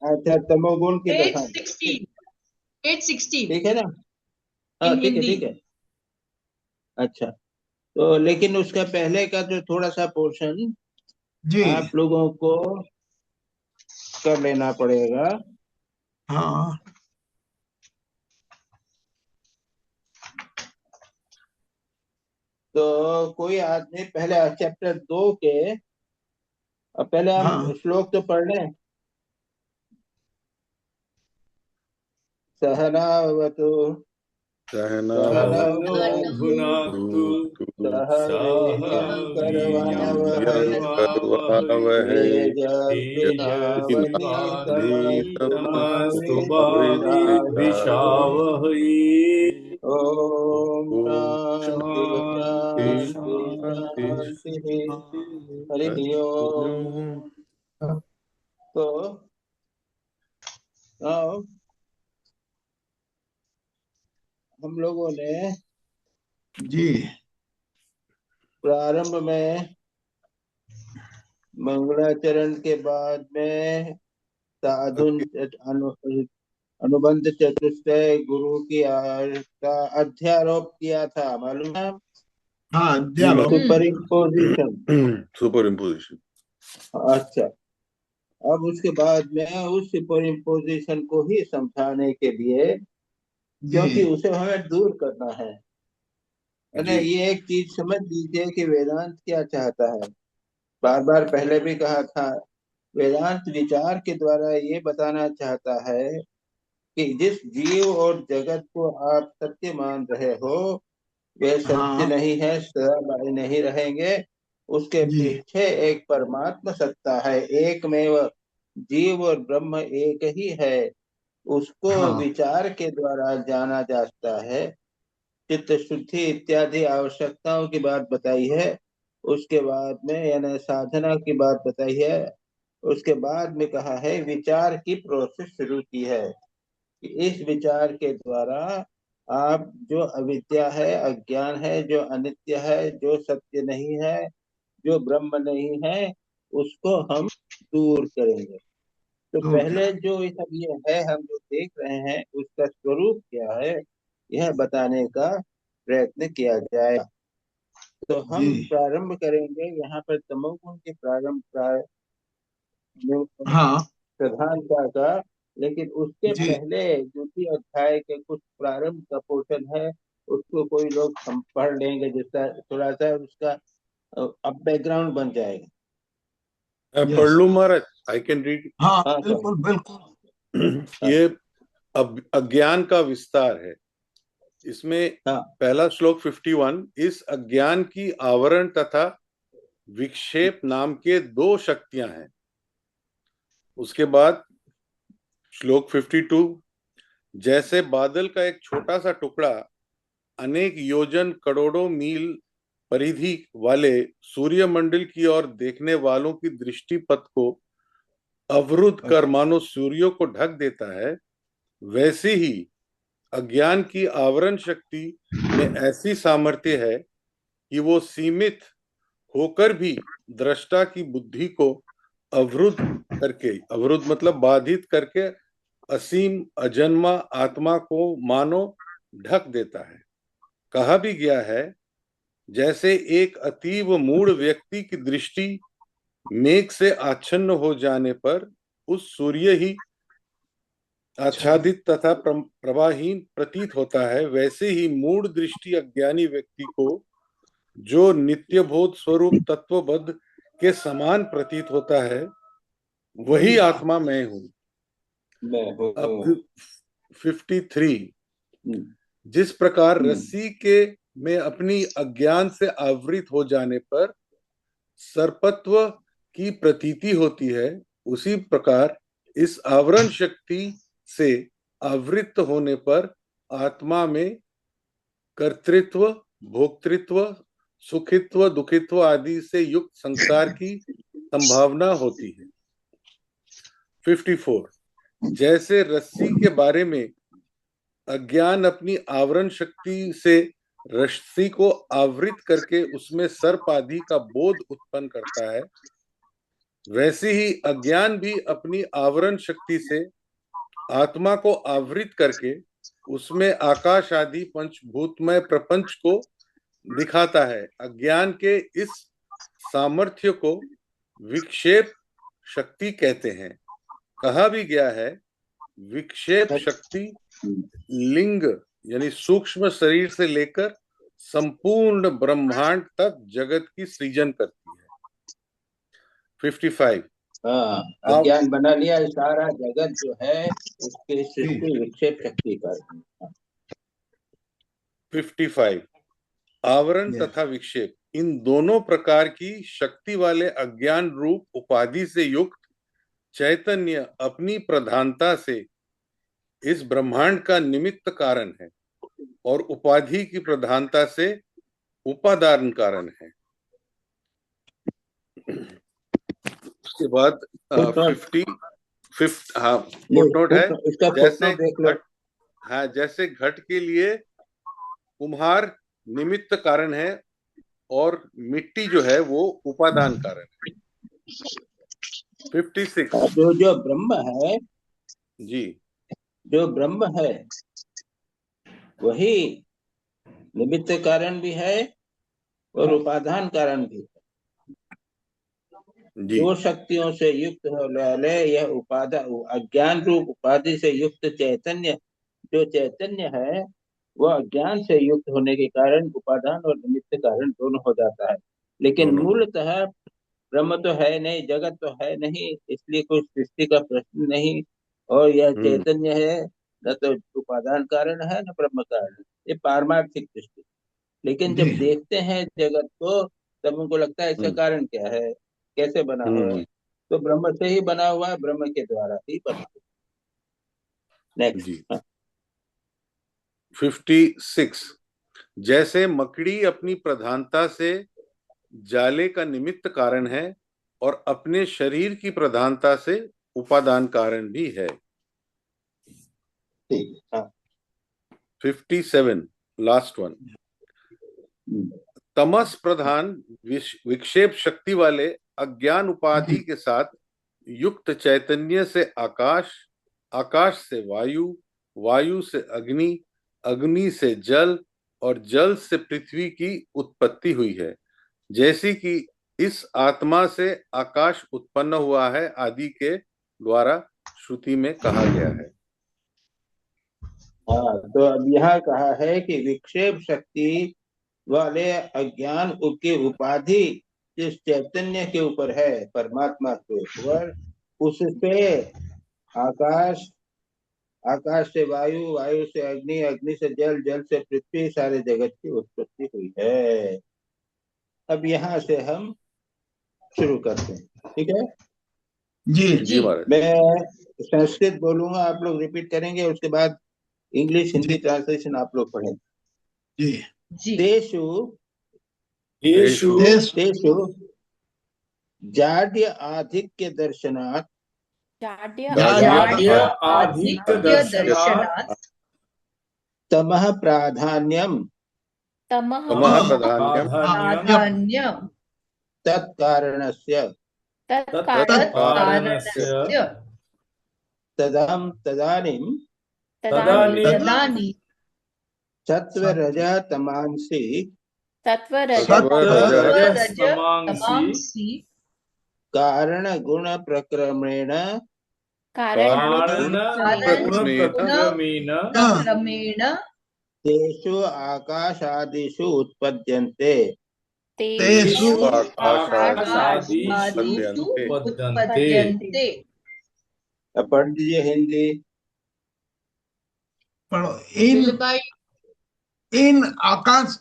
अच्छा, तमोगुण की पेज प्रधान। 16, पेज 16 ठीक है ना? हाँ इन ठीक है हिंदी। ठीक है। अच्छा, तो लेकिन उसका पहले का जो थोड़ा सा पोर्शन जी। आप लोगों को कर लेना पड़ेगा। हाँ तो कोई आदमी पहले चैप्टर 2 के, पहले हम हाँ श्लोक तो पढ़ लें। सहनावतु सहनौ भुनातु सह सह वीर्यं वीर्यं करवावहै करवावहै तेजस्विनावधीतमस्तु तेजस्विनावधीतमस्तु मा मा विद्विषावहै। विद्विषावहै। ओम शांति शांति शांति शांति शांति। हरि हरि ओम। ओम। तो अब हम लोगों ने जी। प्रारंभ में मंगलाचरण के बाद में अनुबंध चतुष्टय गुरु की का अध्यारोप किया था, मालूम है? हाँ अध्यारोप। Superimposition. Superimposition. अच्छा, अब उसके बाद में उस सुपर इम्पोजिशन को ही समझाने के लिए, क्योंकि जी उसे हमें दूर करना है। जी ये एक चीज समझ लीजिए कि वेदांत क्या चाहता है। बार बार पहले भी कहा था, वेदांत विचार के द्वारा ये बताना चाहता है कि जिस जीव और जगत को आप सत्य मान रहे हो, वे सत्य हाँ नहीं है, सदा नहीं रहेंगे। उसके जी पीछे एक परमात्मा सत्ता है, एक में वह जीव और ब्रह्म एक ही है। उसको हाँ विचार के द्वारा जाना जाता है। चित्त शुद्धि इत्यादि आवश्यकताओं की बात बताई है। उसके बाद में यानी साधना की बात बताई है। उसके बाद में कहा है विचार की प्रोसेस शुरू की है कि इस विचार के द्वारा आप जो अविद्या है, अज्ञान है, जो अनित्य है, जो सत्य नहीं है, जो ब्रह्म नहीं है, उसको हम दूर करेंगे। तो दूर पहले कर। जो सब ये है हम जो देख रहे हैं उसका स्वरूप क्या है, यह बताने का प्रयत्न किया जाए। तो जी हम प्रारंभ करेंगे यहाँ पर तमोगुण के हाँ प्रधानता का। लेकिन उसके जी पहले द्वितीय अध्याय के कुछ प्रारंभ का पोर्शन है, उसको कोई लोग हम पढ़ लेंगे, जिसका थोड़ा सा उसका अब बैकग्राउंड बन जाएगा। मैं पढ़ यस। लूं महाराज? I can read. हाँ हाँ बिल्कुल बिल्कुल। ये अज्ञान का विस्तार है। इसमें हाँ पहला श्लोक 51, इस अज्ञान की आवरण तथा विक्षेप नाम के दो शक्तियां हैं। उसके बाद श्लोक 52, जैसे बादल का एक छोटा सा टुकड़ा अनेक योजन करोड़ों मील परिधि वाले सूर्यमंडल की ओर देखने वालों की दृष्टि पथ को अवरुद्ध कर मानो सूर्य को ढक देता है, वैसे ही अज्ञान की आवरण शक्ति में ऐसी सामर्थ्य है कि वो सीमित होकर भी दृष्टा की बुद्धि को अवरुद्ध करके, अवरुद्ध मतलब बाधित करके, असीम अजन्मा आत्मा को मानो ढक देता है। कहा भी गया है, जैसे एक अतीव मूढ़ व्यक्ति की दृष्टि मेघ से आच्छन्न हो जाने पर उस सूर्य ही आच्छादित तथा प्रवाहीन प्रतीत होता है, वैसे ही मूढ़ दृष्टि अज्ञानी व्यक्ति को जो नित्यबोध स्वरूप तत्वबद्ध के समान प्रतीत होता है, वही आत्मा मैं हूं। अब 53, जिस प्रकार रस्सी के में अपनी अज्ञान से आवृत हो जाने पर सर्पत्व की प्रतीति होती है, उसी प्रकार इस आवरण शक्ति से आवृत होने पर आत्मा में कर्तृत्व, भोक्तृत्व, सुखित्व, दुखित्व आदि से युक्त संसार की संभावना होती है। 54, जैसे रस्सी के बारे में अज्ञान अपनी आवरण शक्ति से रस्सी को आवृत करके उसमें सर्प आदि का बोध उत्पन्न करता है, वैसे ही अज्ञान भी अपनी आवरण शक्ति से आत्मा को आवृत करके उसमें आकाश आदि पंचभूतमय प्रपंच को दिखाता है। अज्ञान के इस सामर्थ्य को विक्षेप शक्ति कहते हैं। कहा भी गया है, विक्षेप शक्ति लिंग यानी सूक्ष्म शरीर से लेकर संपूर्ण ब्रह्मांड तक जगत की सृजन करती है। 55 हाँ, अज्ञान बना लिया, सारा जगत जो है उसकी सृष्टि विक्षेप शक्ति कर। 55 आवरण तथा विक्षेप, इन दोनों प्रकार की शक्ति वाले अज्ञान रूप उपाधि से युक्त चैतन्य अपनी प्रधानता से इस ब्रह्मांड का निमित्त कारण है और उपाधि की प्रधानता से उपादान कारण है। उसके बाद 50 हाँ फुटनोट है, जैसे हाँ जैसे घट के लिए कुम्हार निमित्त कारण है और मिट्टी जो है वो उपादान कारण है। 56 जो ब्रह्म है जी, जो ब्रह्म है वही निमित्त कारण भी है और उपादान कारण भी है। दो शक्तियों से युक्त वाले यह अज्ञान रूप उपाधि से युक्त चैतन्य, जो चैतन्य है वह अज्ञान से युक्त होने के कारण उपादान और निमित्त कारण दोनों हो जाता है। लेकिन मूलतः ब्रह्म तो है नहीं, जगत तो है नहीं, इसलिए कोई सृष्टि का प्रश्न नहीं। और यह चैतन्य है, न तो उपादान कारण है न ब्रह्म कारण, ये पारमार्थिक दृष्टि। लेकिन जब देखते हैं जगत को तब उनको लगता है इसका कारण क्या है, कैसे बना हुआ है, तो ब्रह्म से ही बना हुआ है, ब्रह्म के द्वारा ही बना हुआ। नेक्स्ट 56 जैसे मकड़ी अपनी प्रधानता से जाले का निमित्त कारण है और अपने शरीर की प्रधानता से उपादान कारण भी है। 57 लास्ट वन, तमस प्रधान विक्षेप शक्ति वाले अज्ञान उपाधि के साथ युक्त चैतन्य से आकाश, आकाश से वायु, वायु से अग्नि, अग्नि से जल और जल से पृथ्वी की उत्पत्ति हुई है। जैसी कि इस आत्मा से आकाश उत्पन्न हुआ है आदि के द्वारा श्रुति में कहा गया है। हाँ, तो अब यहाँ कहा है कि विक्षेप शक्ति वाले अज्ञान की उपाधि जिस चैतन्य के ऊपर है, परमात्मा के ऊपर, उससे आकाश, आकाश से वायु, वायु से अग्नि, अग्नि से जल, जल से पृथ्वी, सारे जगत की उत्पत्ति हुई है। अब यहाँ से हम शुरू करते हैं, ठीक है जी जी। मैं संस्कृत बोलूंगा, आप लोग रिपीट करेंगे, उसके बाद इंग्लिश हिंदी ट्रांसलेशन आप लोग पढ़ेंगे। जी। देशु जाड्य आधिक्य दर्शनात्, तमः प्राधान्यम तत्कारणस्य तदानीं सत्वरज तमांसि कारण गुण प्रक्रमेण तेषु आकाशादिषु उत्पद्यन्ते। पढ़ दीजिए हिंदी। इन आकाश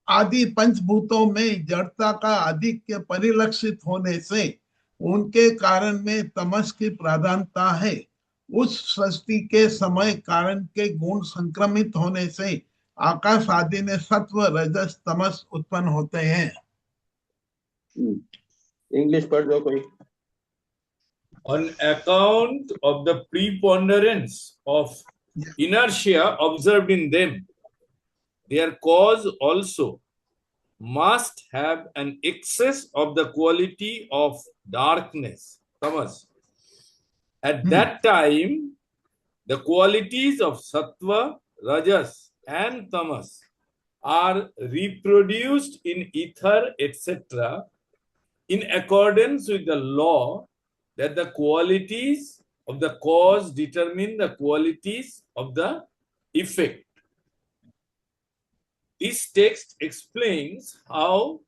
आदि पंचभूतों में जड़ता का आधिक्य परिलक्षित होने से उनके कारण में तमस की प्रधानता है। उस सृष्टि के समय कारण के गुण संक्रमित होने से आकाश आदि में सत्व रजस तमस उत्पन्न होते हैं। इंग्लिश पढ़ दो कोई। On account of the preponderance of inertia observed in them, their cause also must have an excess of the quality of darkness, tamas. At that time, the qualities of sattva, rajas, and tamas are reproduced in ether, etc., in accordance with the law that the qualities of the cause determine the qualities of the effect. This text explains how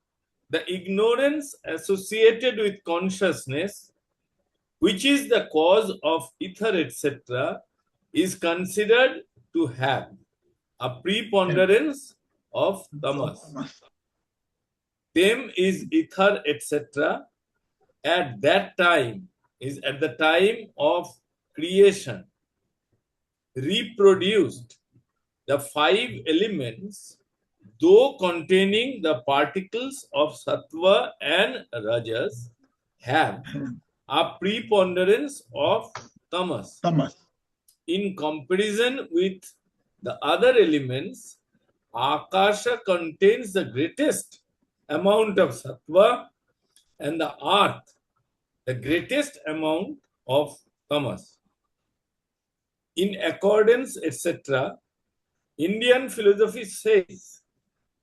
the ignorance associated with consciousness, which is the cause of ether, etc., is considered to have a preponderance of tamas. Them is ether, etc., at that time, is at the time of creation, reproduced the 5 elements, though containing the particles of sattva and rajas, have a preponderance of tamas. In comparison with the other elements, Akasha contains the greatest amount of sattva and the earth the greatest amount of tamas. In accordance, etc., Indian philosophy says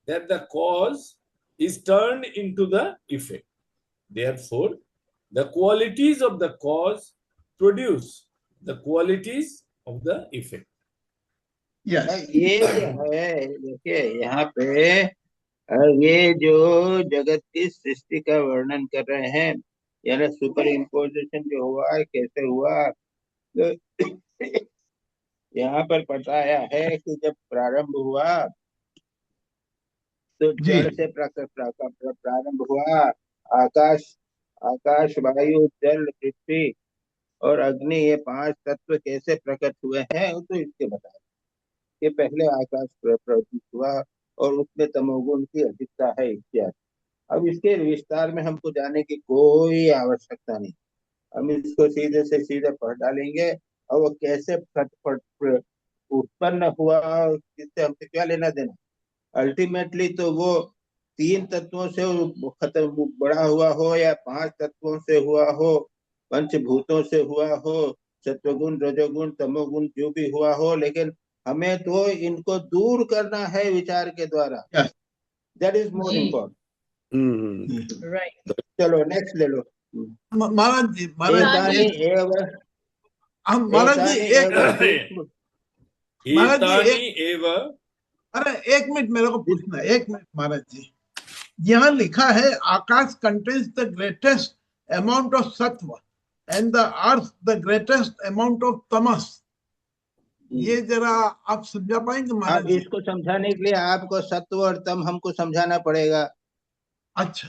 that the cause is turned into the effect. Therefore, the qualities of the cause produce the qualities of the effect. Yes. ये जो है देखिए यहाँ पे ये जो जगत की सृष्टि का वर्णन कर रहे हैं, यानी सुपर इम्पोजिशन जो हुआ है कैसे हुआ, तो यहाँ पर बताया है कि जब प्रारंभ हुआ तो जड़ से प्रारंभ हुआ, आकाश आकाश वायु जल पृथ्वी और अग्नि, ये 5 तत्व कैसे प्रकट हुए हैं तो इसके बताया कि पहले आकाश प्रकट हुआ और उसमें तमोगुण की अधिकता है इत्यादि। अब इसके विस्तार में हमको जाने की कोई आवश्यकता नहीं, हम इसको सीधे से सीधे पढ़ डालेंगे और वो कैसे उत्पन्न हुआ इससे हमसे क्या लेना देना। अल्टीमेटली तो वो 3 तत्वों से खत्म बड़ा हुआ हो या 5 तत्वों से हुआ हो, पंचभूतों से हुआ हो, सत्वगुण रजोगुण तमोगुण जो भी हुआ हो, लेकिन हमें तो इनको दूर करना है विचार के द्वारा। That is more important. Right. चलो नेक्स्ट ले लो। महाराज जी अरे एक मिनट मेरे को पूछना, 1 मिनट महाराज जी। यहाँ लिखा है akash contains the greatest amount of sattva and the earth the greatest amount of tamas. ये जरा आप समझा पाएंगे महाराज जी? इसको समझाने के लिए आपको सत्व और तम हमको समझाना पड़ेगा। अच्छा,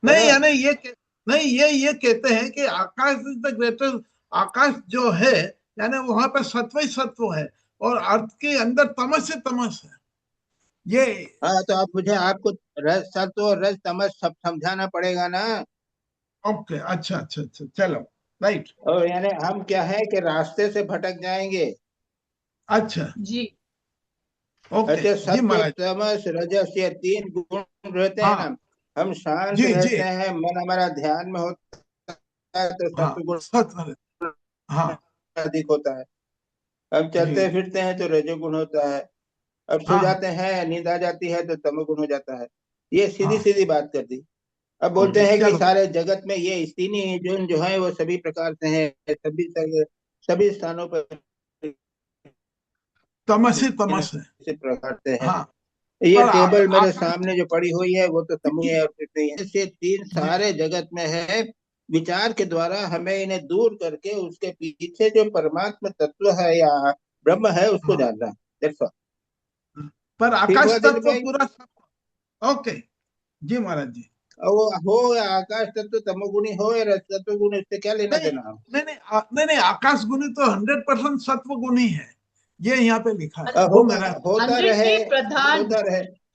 नहीं यानी ये कहते हैं कि आकाश इज द ग्रेटेस्ट, आकाश जो है यानी वहां पर सत्व ही सत्व है और अर्थ के अंदर तमस से तमस है। ये हाँ, तो आप मुझे आपको रज सत्व और रज तमस सब समझाना पड़ेगा ना। ओके, अच्छा अच्छा अच्छा, चलो राइट। और यानी हम क्या है कि रास्ते से भटक जाएंगे। अच्छा जी, ओके अच्छा, जी सत्व महाराज। तमस रजस ये 3 गुण रहते हैं ना, हम शांत रहते हैं, मन हमारा ध्यान में होता है तो सत्व गुण अधिक होता है। हम चलते फिरते हैं तो रजोगुण होता है, अब सो जाते हैं नींद आ जाती है तो तमोगुण हो जाता है। ये सीधी सीधी बात कर दी। अब बोलते हैं कि सारे जगत में ये तीन जो है वो सभी प्रकार से हैं, सभी स्थानों पर तमस से प्रकार से है। ये टेबल मेरे सामने जो पड़ी हुई है वो तो तमो है और पृथ्वी है। ये 3 सारे जगत में है। विचार के द्वारा हमें इन्हें दूर करके उसके पीछे जो परमात्मा तत्व है या ब्रह्म है उसको जानना है। पर आकाश तत्व पूरा। ओके जी महाराज जी। वो हो या आकाश तत्व तमोगुणी हो या रज तत्व गुणी, इससे क्या लेना देना? नहीं, आकाश गुणी तो 100% सत्व गुणी है, ये यहाँ पे लिखा है। होता रहे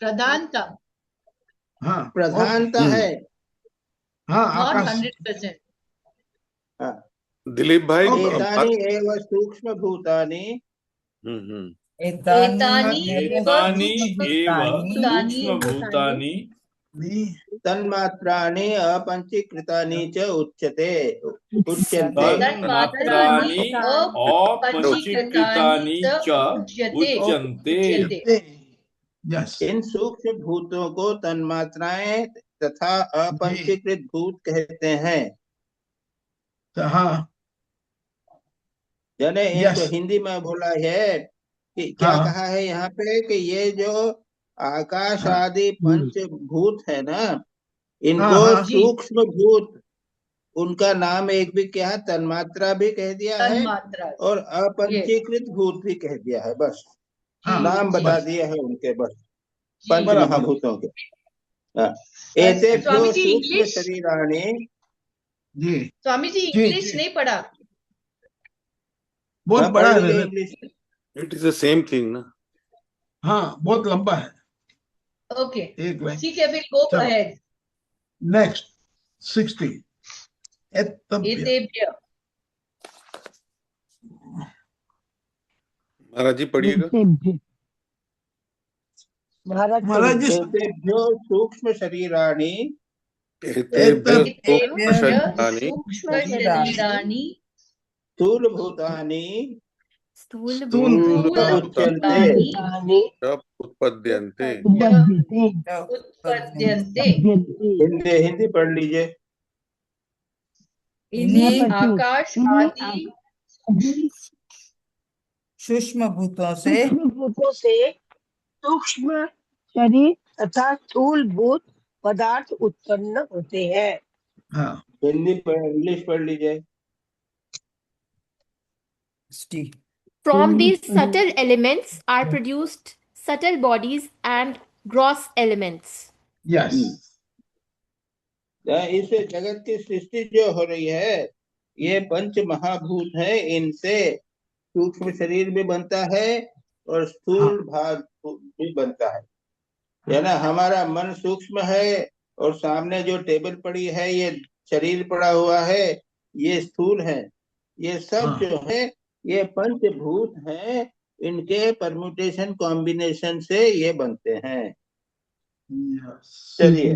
प्रधानता। हाँ, प्रधानता है। हाँ, आकाश 100%। हाँ दिलीप भाई, एतानि एव सूक्ष्म भूतानि एतानि एव सूक्ष्म भूतानि तन्मात्राणि अपंचीकृतानि च उच्यन्ते तन्मात्राणि अपंचीकृतानि च उच्यन्ते। यस, इन सूक्ष्म भूतों को तन्मात्राएं तथा अपंचीकृत भूत कहते हैं। हाँ, यानी Yes. इनको हिंदी में बोला है कि क्या हाँ। कहा है यहाँ पे कि ये जो आकाश हाँ। आदि पंचभूत है ना, इनको हाँ, हाँ। सूक्ष्म भूत, उनका नाम एक भी क्या है, तन्मात्रा भी कह दिया है तन्मात्रा और अपंचीकृत भूत भी कह दिया है। बस हाँ, नाम बता बस। दिए हैं उनके, बस जी। पंच बराबर। महाभूतों के। एतेभ्यो स्वामी जी, सूक्ष्म इंग्लिश? शरीराणि। जी, स्वामी जी जी, इंग्लिश जी। नहीं पढ़ा। बहुत हाँ, बड़ा पढ़ है। लीजिए English. It is the same thing ना। हाँ, बहुत लंबा है। ओके, एक लाइन। ठीक है, फिर गो चलो। अहेड। नेक्स्ट 60 एतेभ्य। एतेभ्य। महाराज जी पढ़िएगा। महाराज जी, एतेभ्यो सूक्ष्म शरीराणि एतेभ्यो एतेभ्य शरीराणि सूक्ष्म शरीराणि स्थूलभूतानि स्थूल उच्यन्ते। उत्पद्यन्ते। उत्पद्यन्ते। हिंदी पढ़ लीजिए। इन्हीं आकाश आदि सूक्ष्म भूतों से सूक्ष्म शरीर तथा स्थूल भूत पदार्थ उत्पन्न होते हैं। हाँ, इंग्लिश पढ़ लीजिए। From these subtle elements are produced subtle bodies and gross elements. Yes. इस जगत की सृष्टि जो हो रही है, ये पंच महाभूत है, इनसे सूक्ष्म शरीर भी बनता है और स्थूल भाग भी बनता है। है ना, हमारा मन सूक्ष्म है और सामने जो टेबल पड़ी है, ये शरीर पड़ा हुआ है, ये स्थूल है। ये सब हाँ। जो है ये पंचभूत हैं, इनके परम्यूटेशन कॉम्बिनेशन से ये बनते हैं। चलिए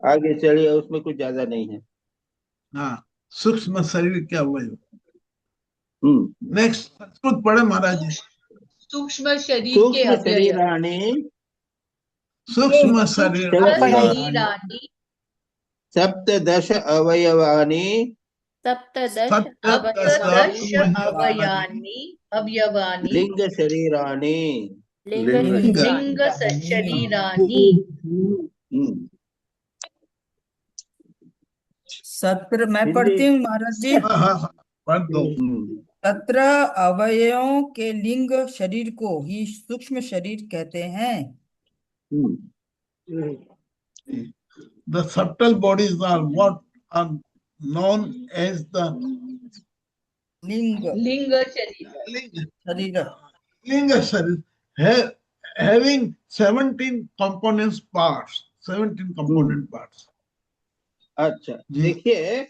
आगे चलिए, उसमें कुछ ज्यादा नहीं है। हाँ, सूक्ष्म शरीर क्या हुआ? हम्म। नेक्स्ट संस्कृत पढ़े महाराज जी। सूक्ष्म शरीर के सूक्ष्म अव्यय। शरीराणि सूक्ष्म शरीर शरीराणि सप्तदश अवयवानि सप्तदश सप्तदश अवयवानि लिंग शरीराणि। लिंग लिंग शरीराणि। सत्र मैं पढ़ती हूँ महाराज जी। हाँ, हाँ, हाँ, पढ़ दो। सत्र अवयवों के लिंग शरीर को ही सूक्ष्म शरीर कहते हैं। The subtle bodies are what are known as the लिंग शरीर। शरीर। linga sharir, having 17 components parts, 17 component parts. अच्छा, देखिए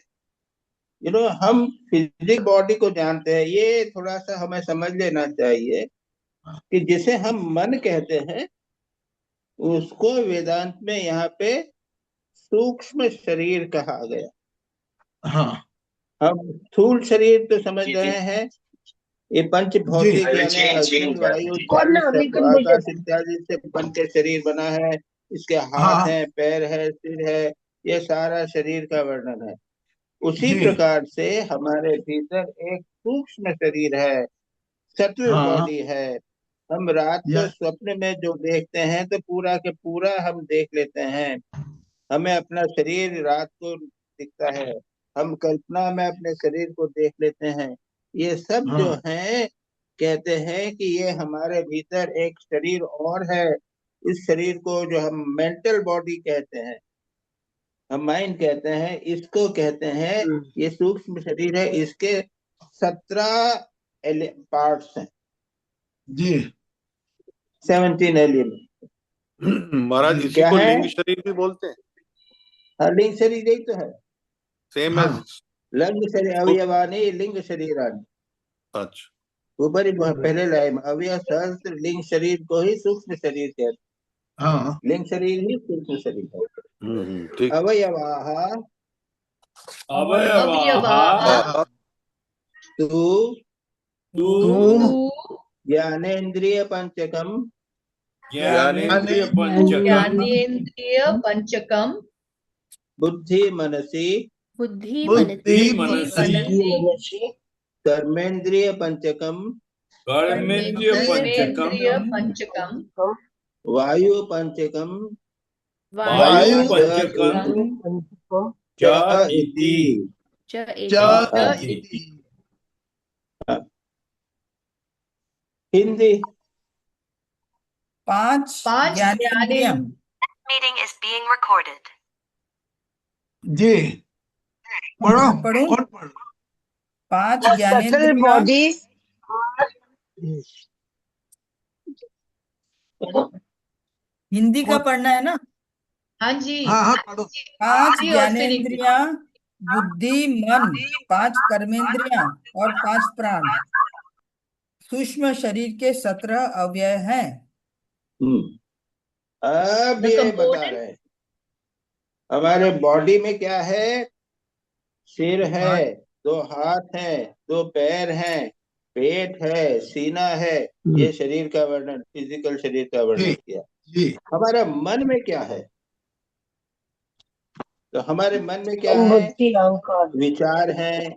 हम फिजिकल बॉडी को जानते हैं, ये थोड़ा सा हमें समझ लेना चाहिए कि जिसे हम मन कहते हैं उसको वेदांत में यहाँ पे सूक्ष्म शरीर कहा गया। हाँ, हम स्थूल शरीर तो समझ रहे हैं, ये पंच भौतिक यानी अग्नि वायु आकाश इत्यादि से बन के शरीर बना है। इसके हाथ है, पैर है, सिर है, ये सारा शरीर का वर्णन है। उसी प्रकार से हमारे भीतर एक सूक्ष्म शरीर है, सटल बॉडी है। हम रात को स्वप्न में जो देखते हैं तो पूरा के पूरा हम देख लेते हैं, हमें अपना शरीर रात को दिखता है, हम कल्पना में अपने शरीर को देख लेते हैं। ये सब जो हैं कहते हैं कि ये हमारे भीतर एक शरीर और है। इस शरीर को जो हम मेंटल बॉडी कहते हैं, हम माइंड कहते हैं, इसको कहते हैं ये सूक्ष्म शरीर है। इसके 17 पार्ट्स हैं जी, 17 एलिमेंट। महाराज इसी को लिंग शरीर भी बोलते हैं। हाँ, लिंग शरीर यही तो है, सेम एज लिंग शरीर अवयवानि लिंग शरीरानि। अच्छा, ऊपर ही पहले लाइन में अवयव सहस्त्र लिंग शरीर को ही सूक्ष्म शरीर कहते हैं। हाँ लिंग शरीर ही सूक्ष्म शरीर है। ठीक। अवयवाः अवयवाः तु तु ज्ञानेन्द्रिय पंचकम ज्ञानेन्द्रिय पंचकम् ज्ञानेन्द्रिय पंचकम बुद्धि मनसी बुद्धि बुद्धि मनसि मनसि कर्मेंद्रिय पंचकम कर्मेन्द्रिय पंचकम् कर्मेन्द्रिय पंचकम वायु पंचकम वायु वायु पंचकम् च च इति च च इति इति। हिंदी 5 पांच ज्ञानेन्द्रियां। जी पढ़ो। पढ़ूं? कौन पढ़? 5 The subtle ज्ञानेन्द्रियां body हिंदी का पढ़ना है ना। हाँ जी हाँ हाँ पढ़ो। 5 हिंदी और फिर इंग्लिश। ज्ञानेन्द्रियां, बुद्धि, मन, 5 कर्मेंद्रियां और 5 प्राण सूक्ष्म शरीर के 17 अवयव हैं। अब The ये component- बता रहे हैं हमारे बॉडी में क्या है। सिर है, 2 हाथ हैं, 2 पैर हैं, पेट है, सीना है। ये शरीर का वर्णन, फिजिकल शरीर का वर्णन जी किया। जी हमारा मन में क्या है। तो हमारे मन में क्या है। बुद्धि अहंकार विचार हैं,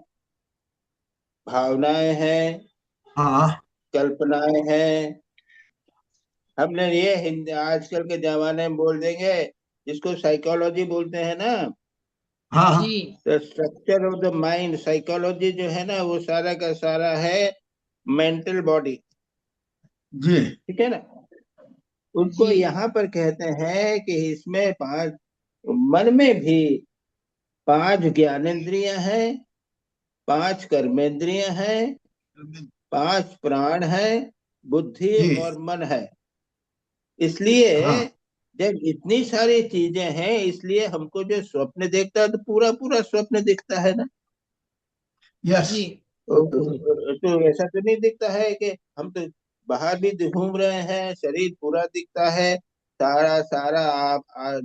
भावनाएं हैं, हाँ कल्पनाएं हैं। हमने ये हिंदी आजकल के जमाने में बोल देंगे, जिसको साइकोलॉजी बोलते हैं ना। हाँ हाँ जी the structure of the mind, psychology जो है ना, वो सारा का सारा है मेंटल बॉडी। जी ठीक है ना। उनको जी। यहाँ पर कहते हैं कि इसमें 5 मन में भी 5 ज्ञानेंद्रियां हैं, 5 कर्मेंद्रियां हैं, 5 प्राण है, बुद्धि जी और मन है। इसलिए हाँ जब इतनी सारी चीजें हैं, इसलिए हमको जो स्वप्न देखता है तो पूरा पूरा स्वप्न दिखता है ना। यस जी तो ऐसा तो नहीं दिखता है कि हम तो बाहर भी घूम रहे हैं, शरीर पूरा दिखता है, सारा सारा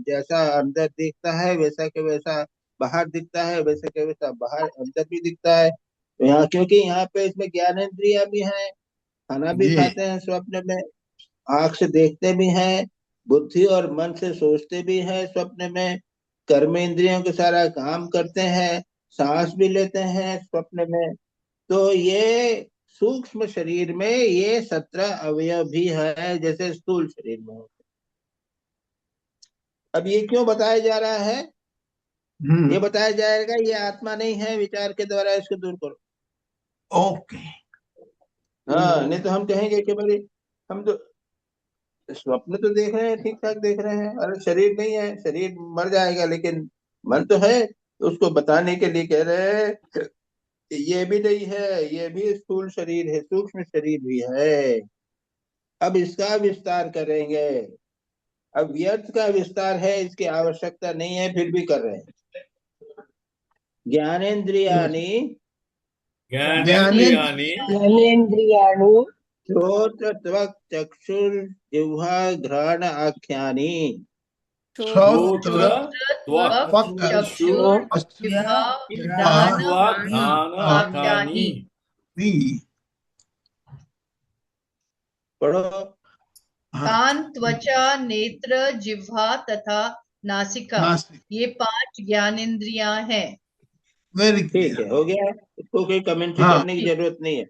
जैसा अंदर दिखता है वैसा के वैसा बाहर दिखता है, वैसा के वैसा बाहर अंदर भी दिखता है। तो यहाँ क्योंकि यहाँ पे इसमें ज्ञानेंद्रियां भी हैं, खाना भी जी खाते हैं स्वप्न में, आंख से देखते भी हैं, बुद्धि और मन से सोचते भी हैं स्वप्न में, कर्म इंद्रियों के सारा काम करते हैं, सांस भी लेते हैं स्वप्न में। तो ये सूक्ष्म शरीर में ये 17 अवयव भी है, जैसे स्थूल शरीर में होते। अब ये क्यों बताया जा रहा है। ये बताया जाएगा ये आत्मा नहीं है, विचार के द्वारा इसको दूर करो। ओके हाँ, नहीं तो हम कहेंगे कि भाई हम तो स्वप्न तो देख रहे हैं, ठीक ठाक देख रहे हैं, अरे शरीर नहीं है, शरीर मर जाएगा, लेकिन मन तो है। तो उसको बताने के लिए कह रहे हैं कि ये भी नहीं है, ये भी स्थूल शरीर है, सूक्ष्म शरीर भी है। अब इसका विस्तार करेंगे। अब व्यर्थ का विस्तार है, इसकी आवश्यकता नहीं है, फिर भी कर रहे हैं। ज्ञानेन्द्रियाणि ज्ञानेन्द्रियाणि ज्ञानेन्द्रियाणि श्रोत्र त्वक् चक्षुर्जिह्वा घ्राण आख्यानि श्रोत्र त्वक् त्वक् चक्षुर्जिह्वा घ्राण घ्राण आख्यानि। पढ़ो। कान, त्वचा, नेत्र, जिह्वा तथा नासिका, ये 5 ज्ञानेन्द्रियां हैं। वेरी ठीक क्लियर। है, हो गया। इसको कोई कमेंट्री हाँ। करने की जरूरत नहीं है।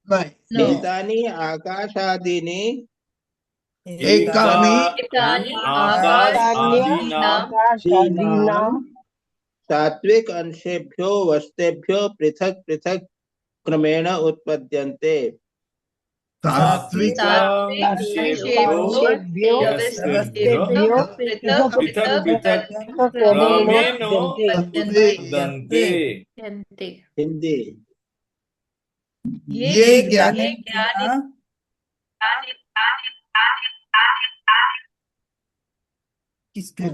नहीं No. एतानि आकाशादीनि एकानि एतानि आकाशादीनां आकाशादीनां सात्विक अंशेभ्यो वस्तेभ्यो पृथक पृथक क्रमेण उत्पद्यन्ते। सात्विक अंशेभ्यो अंशेभ्यो व्यवस्थेभ्यो पृथक् पृथक् पृथक् पृथक् क्रमेण क्रमेण उत्पद्यन्ते। दन्ते। यन्ते। हिंदी। ये ज्ञानेन्द्रियां किसके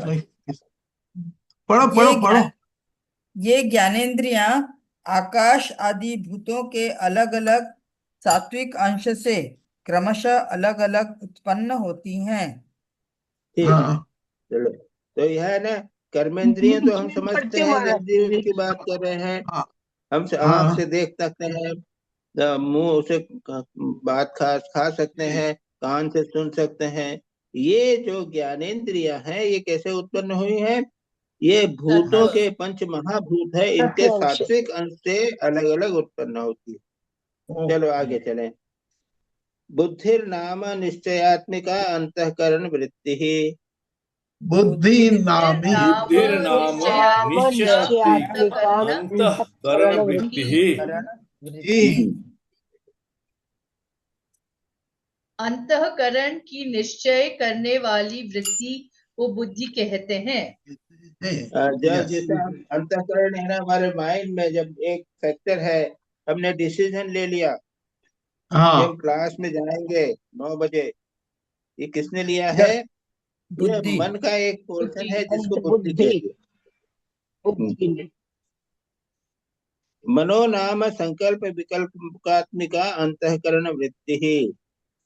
पढ़ो पढ़ो पढ़ो। ये ज्ञानेन्द्रियां आकाश आदि भूतों के अलग अलग सात्विक अंश से क्रमशः अलग अलग उत्पन्न होती हैं। ठीक, हाँ चलो। तो यह है ना, कर्मेंद्रिय तो हम में समझते पढ़ते हैं, महाराज इंद्रियों जी। की बात कर रहे हैं। हाँ हम आँख हाँ से देख सकते हैं, मुंह से बात खा सकते हैं, कान से सुन सकते हैं। ये जो ज्ञानेंद्रियां हैं, ये कैसे उत्पन्न हुई है? ये भूतों तत्व के पंच महाभूत है, इनके तत्व अंश। सात्विक अंश से अलग अलग उत्पन्न होती है। चलो आगे चलें। बुद्धिर्नाम निश्चयात्मिका अंतःकरण वृत्ति ही। बुद्धि नामी बुद्धिर्नाम निश्चयात्मिका निश्चयात्मिका अंतःकरण वृत्ति ही। अंतःकरण की निश्चय करने वाली वृत्ति को बुद्धि कहते हैं। जब जैसे हम अंतःकरण है ना, हमारे माइंड में जब एक फैक्टर है, हमने डिसीजन ले लिया कि हाँ हम क्लास में जाएंगे 9 बजे, ये किसने लिया है? ये बुद्धि। मन का एक पोर्शन है जिसको बुद्धि बुद्धि कहते हैं। बुद्धि में। मनो नाम संकल्प विकल्पात्मिका अंतःकरण वृत्ति ही।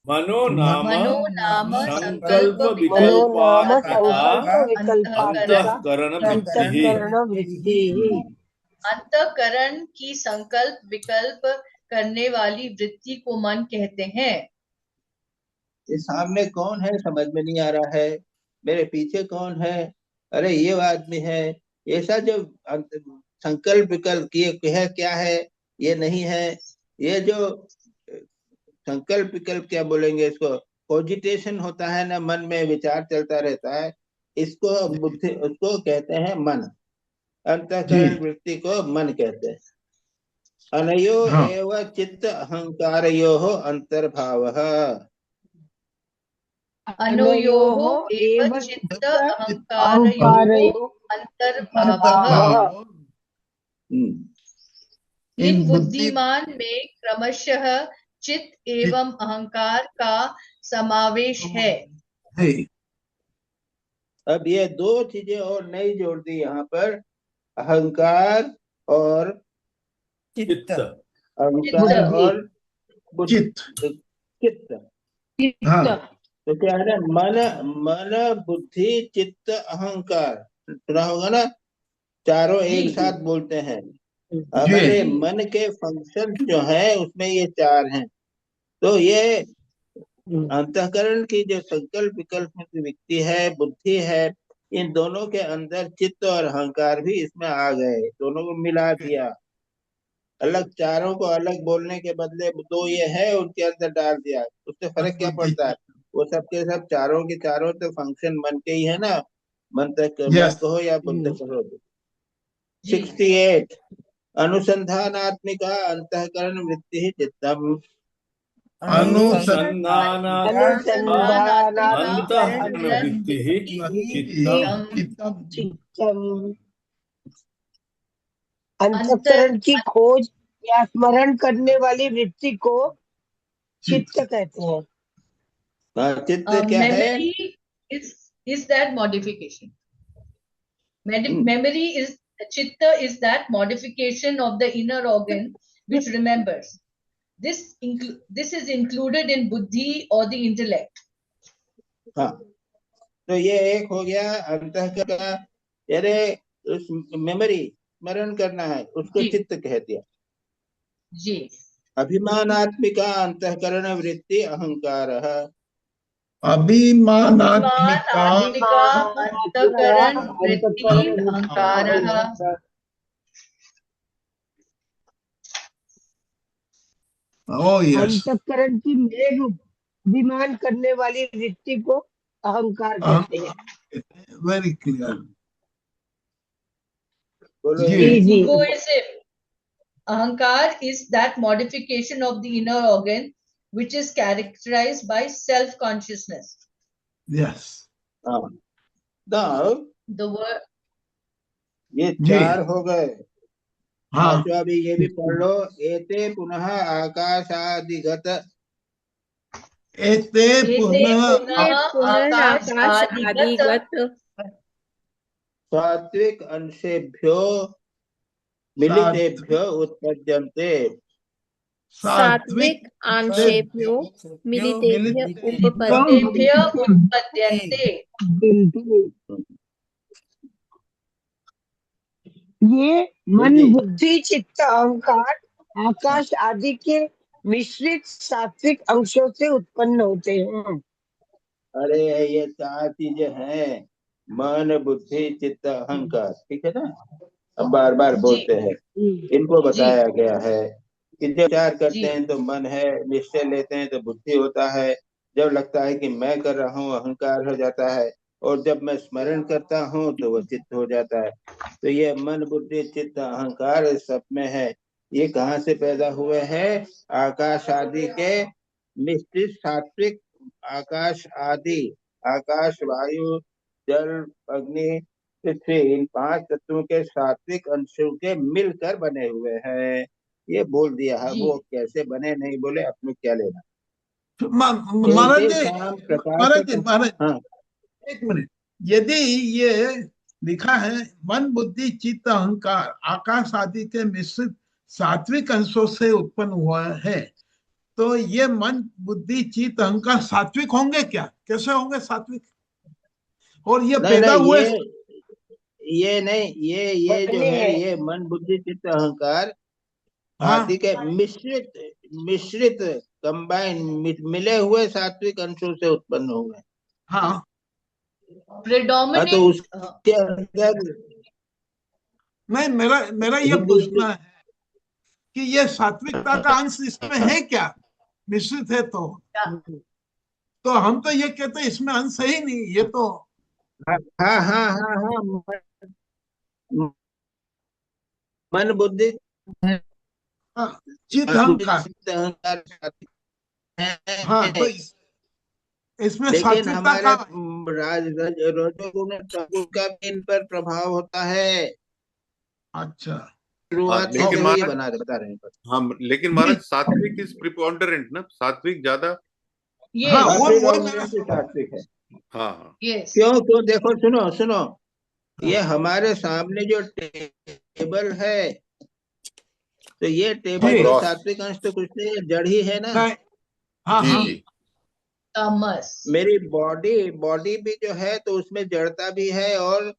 मनो नाम मनो नाम संकल्प मनो नाम विकल्पात्मिका संकल्प विकल्पात्मिका अंतःकरण वृत्ति ही। अंतःकरण वृत्ति। अंतःकरण की संकल्प विकल्प करने वाली वृत्ति को मन कहते हैं। ये सामने कौन है समझ में नहीं आ रहा है, मेरे पीछे कौन है, अरे ये आदमी है, ऐसा जो संकल्प विकल्प ये है, क्या है, ये नहीं है, ये जो संकल्प विकल्प क्या बोलेंगे इसको, कोजिटेशन होता है ना, मन में विचार चलता रहता है, इसको बुद्धि, उसको कहते हैं मन। अंतःकरण वृत्ति को मन कहते हैं। अनयो हाँ एव चित्त अहंकारयोः अंतर्भावः। अनयोः एव चित्त अहंकारयोः अंतर्भावः। इन बुद्धिमान में क्रमशः चित्त एवं अहंकार का समावेश है। अब ये दो चीजें और नई जोड़ दी यहाँ पर, अहंकार और चित्त। अहंकार और चित्त। हाँ तो क्या है ना, मन बुद्धि चित्त अहंकार, सुना होगा ना, चारों एक साथ बोलते हैं। हमारे मन के फंक्शन जो है उसमें ये चार हैं। तो ये अंतःकरण की जो संकल्प विकल्प की व्यक्ति है, बुद्धि है, इन दोनों के अंदर चित्त और अहंकार भी इसमें आ गए, दोनों को मिला दिया। अलग चारों को अलग बोलने के बदले दो ये है उनके अंदर डाल दिया, उससे फर्क क्या पड़ता है? वो सब के सब चारों के चारों तो फंक्शन मन के ही है ना, मन तक मन कहो या बुद्ध कहो। 68 अनुसंधानात्मिका अंतःकरण वृत्ति चित्तम। अंतःकरण वृत्ति ही चित्तम। चित्तम। अंतःकरण की खोज या स्मरण करने वाली वृत्ति को चित्त कहते हैं। चित्त क्या है? Memory is that modification. Memory is chitta is that modification of the inner organ which remembers. This is included in buddhi or the intellect. हाँ, तो ये एक हो गया अंतःकरण का, यानी उस मेमोरी स्मरण करना है उसको चित्त कह दिया जी। अभिमानात्मिका अंतःकरण वृत्ति अहंकार। अभिमानात्मिका अंतःकरण वृत्ति अहंकार। अंतःकरण की मेरे रूप अभिमान करने वाली वृत्ति को अहंकार कहते हैं। Very clear. Egoism. Ahankar is that modification of the inner organ which is characterized by self-consciousness. Yes. Now, The word. ये चार हो गए। हाँ पांचवा भी ये भी पढ़ लो। एते पुनः आकाशादिगत। एते पुनः आकाशादिगत सात्विक अंशेभ्यो मिलितेभ्यो उत्पद्यन्ते। सात्विक आक्षेप्यो मिलितेभ्य उपपद्यते तेभ्य उत्पद्यन्ते। ये मन जी। बुद्धि चित्त अहंकार आकाश आदि के मिश्रित सात्विक अंशों से उत्पन्न होते हैं। अरे ये 4 चीजें हैं, मन बुद्धि चित्त अहंकार, ठीक है ना। अब बार बार बोलते हैं, इनको बताया गया है कि जब विचार करते हैं तो मन है, निश्चय लेते हैं तो बुद्धि होता है, जब लगता है कि मैं कर रहा हूँ अहंकार हो जाता है, और जब मैं स्मरण करता हूँ तो वह चित्त हो जाता है। तो ये मन बुद्धि चित्त अहंकार इस सब में है। ये कहाँ से पैदा हुए हैं? आकाश आदि के निश्चित सात्विक, आकाश आदि, आकाश वायु जल अग्नि पृथ्वी, इन 5 तत्वों के सात्विक अंशों के मिलकर बने हुए हैं। ये बोल दिया है। वो कैसे बने नहीं बोले, अपने क्या लेना। महाराज जी, शाम प्रकाश। महाराज जी, महाराज हाँ, एक मिनट। यदि ये लिखा है मन बुद्धि चित्त अहंकार आकाश आदि के मिश्रित सात्विक अंशों से उत्पन्न हुआ है, तो ये मन बुद्धि चित्त अहंकार सात्विक होंगे क्या? कैसे होंगे सात्विक? और ये नहीं पैदा नहीं, हुए? ये नहीं, ये जो बने है, हैं। ये मन बुद्धि चित्त अहंकार हाँ आदि के मिश्रित मिश्रित कंबाइन मिले हुए सात्विक अंशों से उत्पन्न हुए। हाँ। हाँ, तो प्रेडोमिनेट उसके अंदर नहीं, मेरा ये पूछना है कि ये सात्विकता का अंश इसमें है क्या? मिश्रित है तो हम तो ये कहते हैं इसमें अंश है ही नहीं, ये तो। हाँ हाँ हाँ हाँ हाँ, मन बुद्धि हाँ, चित्त अहंकार। चित्त अहंकार सात्विक हाँ, तो है। इसमें लेकिन सात्विकता हमारे का। रजोगुण तमोगुण का भी इन पर प्रभाव होता है। अच्छा। शुरुआत से लेकिन वही महाराज, बता रहे हैं। हम लेकिन महाराज सात्विक इज प्रिपोंडरेंट ना, सात्विक ज्यादा। हाँ, यस वो मेरा प्रेडोमिनेंट सात्विक है। हाँ यस क्यों क्यों, देखो, सुनो सुनो, ये हमारे सामने जो टेबल है, तो ये टेबल में क्रॉस। सात्विक अंश तो कुछ नहीं है, जड़ ही है ना। नहीं। हाँ जी हाँ। जी। तामस। मेरी बॉडी भी जो है, तो उसमें जड़ता भी है और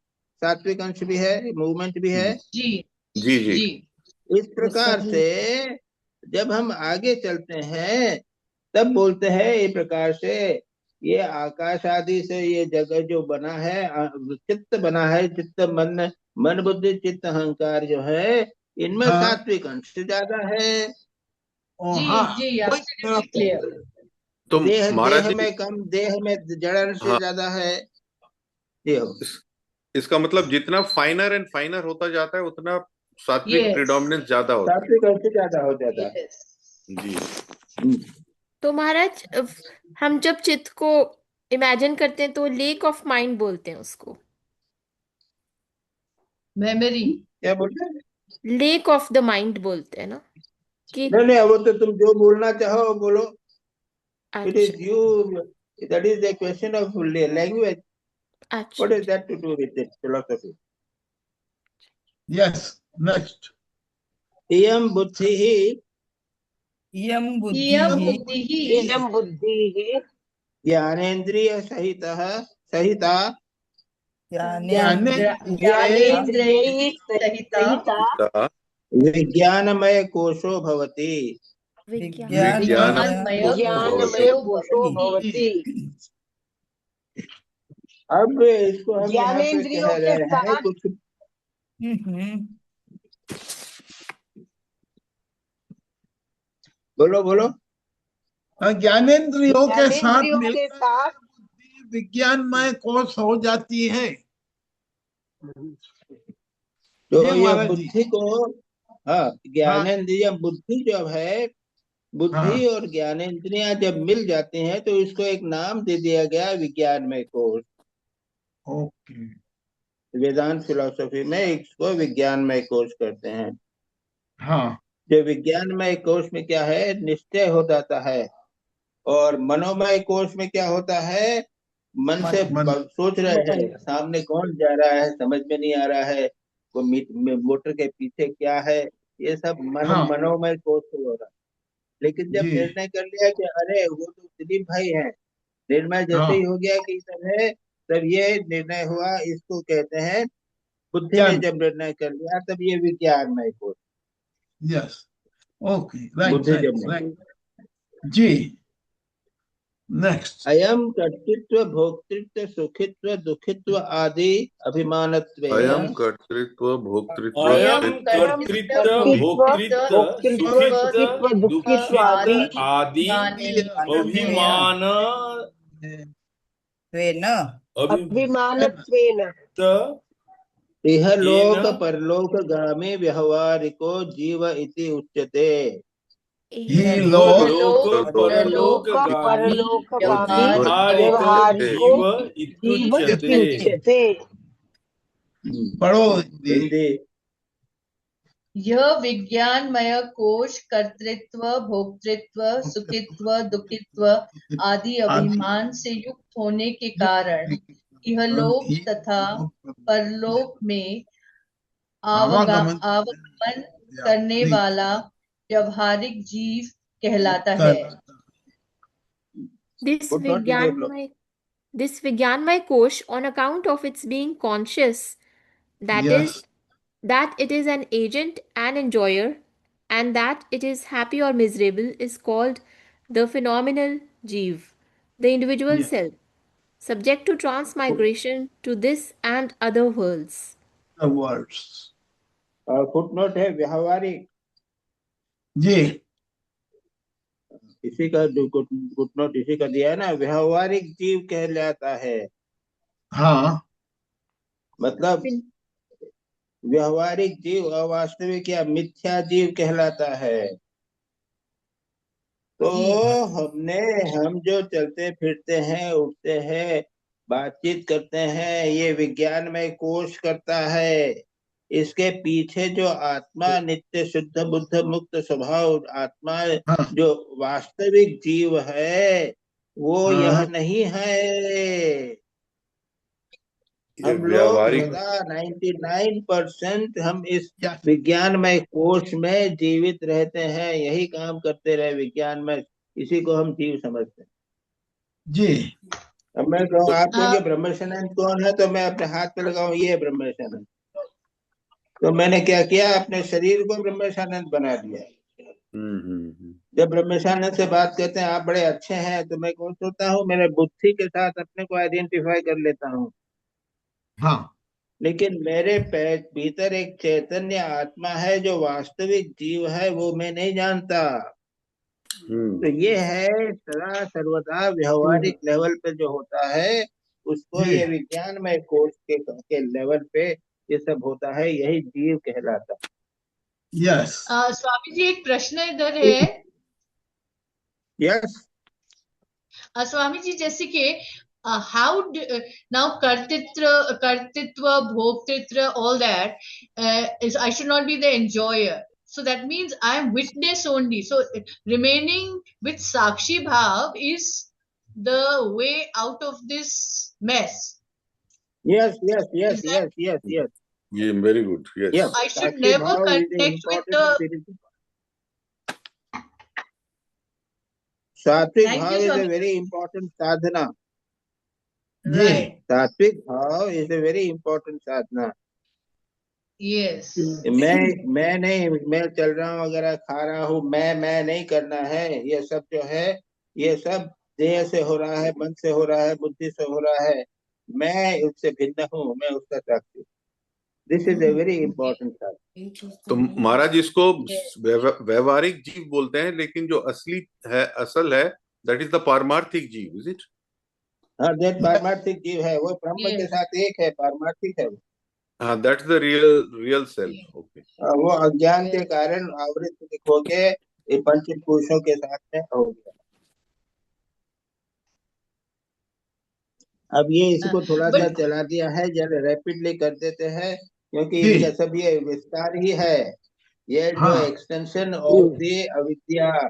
सात्विक अंश भी है, मूवमेंट भी है। जी जी जी। जी इस प्रकार से जब हम आगे चलते हैं, तब बोलते हैं इस प्रकार से, ये आकाश आदि से ये जगह जो बना है, चित्त बना है, चित्त मन, मन बुद्धि चित्त अहंकार जो है, इनमें हाँ। सात्विक अंश ज्यादा है। जी हाँ, जी, वही मेरा एब्सोल्युटली क्लियर। तो देह महाराज देह जी, में कम, देह में जड़ अंश हाँ, ज्यादा है। ये हो। इसका मतलब जितना फाइनर एंड फाइनर होता जाता है उतना सात्विक यस प्रिडोमिनेंस ज्यादा होता सात्विक अंश ज्यादा हो जाता है। यस। है। जी। हम्म। तो महाराज हम जब चित्त को इमेजिन करते हैं तो लेक ऑफ माइंड बोलते हैं उसको। मेमोरी। क्या बोलते हैं? लेक ऑफ द माइंड बोलते हैं ना कि। नहीं नहीं, वो तो तुम जो बोलना चाहो वो बोलो। It अच्छा is you, that is the question of language. अच्छा। What is that to do with it, philosophy? Yes. Next. इयम बुद्धि ही इयं इयं बुद्धिः बुद्धिः इदं बुद्धिः ज्ञानेन्द्रिय सहिता ज्ञानेन्द्रियैः ज्ञानेन्द्रियैः सहिता सहिता विज्ञानमय कोशो भवति। विज्ञान विज्ञानमय ज्ञानमय कोशो कोशो भवति। भवति। अब इसको हम यहाँ पे ज्ञानेन्द्रियों कह के रहे हैं साथ कुछ। बोलो बोलो। ज्ञानेन्द्रियों के साथ ज्ञानेन्द्रियों के मिलकर साथ बुद्धि विज्ञानमय कोश हो जाती है। तो जी ये महाराज जी। बुद्धि को, हाँ, हाँ ज्ञानेन्द्रिय बुद्धि जब है, बुद्धि हाँ। और ज्ञानेन्द्रियां जब मिल जाती हैं, तो इसको एक नाम दे दिया गया विज्ञानमय कोश। ओके। वेदांत फिलोसफी में इसको विज्ञानमय कोश कहते हैं। हाँ जो विज्ञानमय कोश में क्या है, निश्चय हो जाता है। और मनोमय कोश में क्या होता है, मन से मन। सोच रहे हैं सामने कौन जा रहा है, समझ में नहीं आ रहा है, वो मोटर के पीछे क्या है, ये सब हाँ मनोमय कोश से हो रहा है। लेकिन जब जी निर्णय कर लिया कि अरे वो तो दिलीप भाई हैं, निर्णय जैसे हाँ ही हो गया कि सब है, तब ये निर्णय हुआ, इसको कहते हैं बुद्धि ने ज्ञान जब निर्णय कर लिया तब ये विज्ञानमय कोश, यस ओके राइट बुद्धि राइट जब नहीं। राइट जी नेक्स्ट अयम कर्तृत्व भोक्तृत्व सुखित्व दुखित्व आदि अभिमानत्वेन अयम कर्तृत्व भोक्तृत्व अयम अयम सुखित्व कर्तृत्व कर्तृत्व कर्तृत्व भोक्तृत्व भोक्तृत्व सुखित्व सुखित्व दुःखित्व आदि दुःखित्व आदि अभिमान त्वेन अभिमानत्वेन येन इहलोक परलोक गामी व्यवहारिको जीव इति उच्यते। ही लोग लोक परलोक लोक गामी परलोकगामी जीव व्यवहारिक व्यवहारिको जीव जीव इत्युच्यते। इत्युच्यते। पढ़ो हिंदी। यह विज्ञानमय कोश कर्तृत्व भोक्तृत्व सुखित्व दुखित्व आदि अभिमान से युक्त होने के कारण इहलोक तथा परलोक में आवागमन आवागमन करने वाला व्यवहारिक जीव कहलाता है। This फुटनोट भी देख लो। Vijnanmay Kosh, on account of its being conscious, that yes it is an agent and enjoyer, and that it is happy or miserable, is called the phenomenal Jeev, the individual self, subject to transmigration to this and other worlds. Words और footnote है व्यवहारिक, जी इसी का footnote इसी का दिया है ना, व्यवहारिक जीव कहलाता है। हाँ मतलब व्यवहारिक जीव अवास्तविक या मिथ्या जीव कहलाता है। तो हम जो चलते फिरते हैं, उठते हैं, बातचीत करते हैं, ये विज्ञानमय कोश करता है। इसके पीछे जो आत्मा नित्य शुद्ध बुद्ध मुक्त स्वभाव आत्मा हाँ जो वास्तविक जीव है वो हाँ। यह नहीं है। ये हम लोग व्यावहारिक सदा 99% हम इस यस विज्ञानमय कोश में जीवित रहते हैं, यही काम करते रहे विज्ञानमय, इसी को हम जीव समझते हैं। जी अब मैं कहूँ, आप हाँ। कहोगे ब्रह्मशनंद कौन है, तो मैं अपने हाथ पे लगाऊं ये ब्रह्मशनंद, तो मैंने क्या किया, अपने शरीर को ब्रह्मशानंद बना दिया। जब ब्रह्मशानंद से बात करते हैं आप बड़े अच्छे हैं, तो मैं कौन सोचता हूँ, मेरे बुद्धि के साथ अपने को आइडेंटिफाई कर लेता हूँ। हाँ लेकिन मेरे भीतर एक चैतन्य आत्मा है जो वास्तविक जीव है, वो मैं नहीं जानता। तो ये है सदा सर्वदा व्यवहारिक लेवल पे जो होता है उसको जी ये विज्ञानमय कोर्स के लेवल पे ये सब होता है, यही जीव कहलाता है। यस स्वामी जी एक प्रश्न इधर है। यस स्वामी जी जैसे कि how now कर्तृत्व भोक्तृत्व all that is I should not be the enjoyer, so that means I am witness only, so remaining with sakshi bhav is the way out of this mess. Yes yes yes Is that yes yes yes ये very good yes yes I should sakshi never bhav is connect with the important, sattvik thank bhav you is a Swami. Very important sadhana. जी Right, sattvik bhav is a very important sadhana. yes, मैं नहीं, मैं चल रहा हूँ वगैरह, खा रहा हूँ, मैं नहीं करना है। ये सब जो है ये सब देह से हो रहा है, मन से हो रहा है, बुद्धि से हो रहा है। मैं उससे भिन्न हूँ, मैं उसका साक्षी। This is a very important sadhana. तो महाराज इसको व्यवहारिक जीव बोलते हैं, लेकिन जो असली है असल है दैट इज द पारमार्थिक जीव, इज इट? हाँ, दैट पारमार्थिक जीव है, वो ब्रह्म के yes. साथ एक है, पारमार्थिक है वो। हाँ that's the real self. Okay वो अज्ञान के कारण आवृत होके ये पंचकोशों के साथ में हो गया। अब ये इसको थोड़ा सा But चला दिया है, जरा रैपिडली कर देते हैं, क्योंकि जी इनका सब ये विस्तार ही है। ये जो हाँ एक्सटेंशन ऑफ द अविद्या,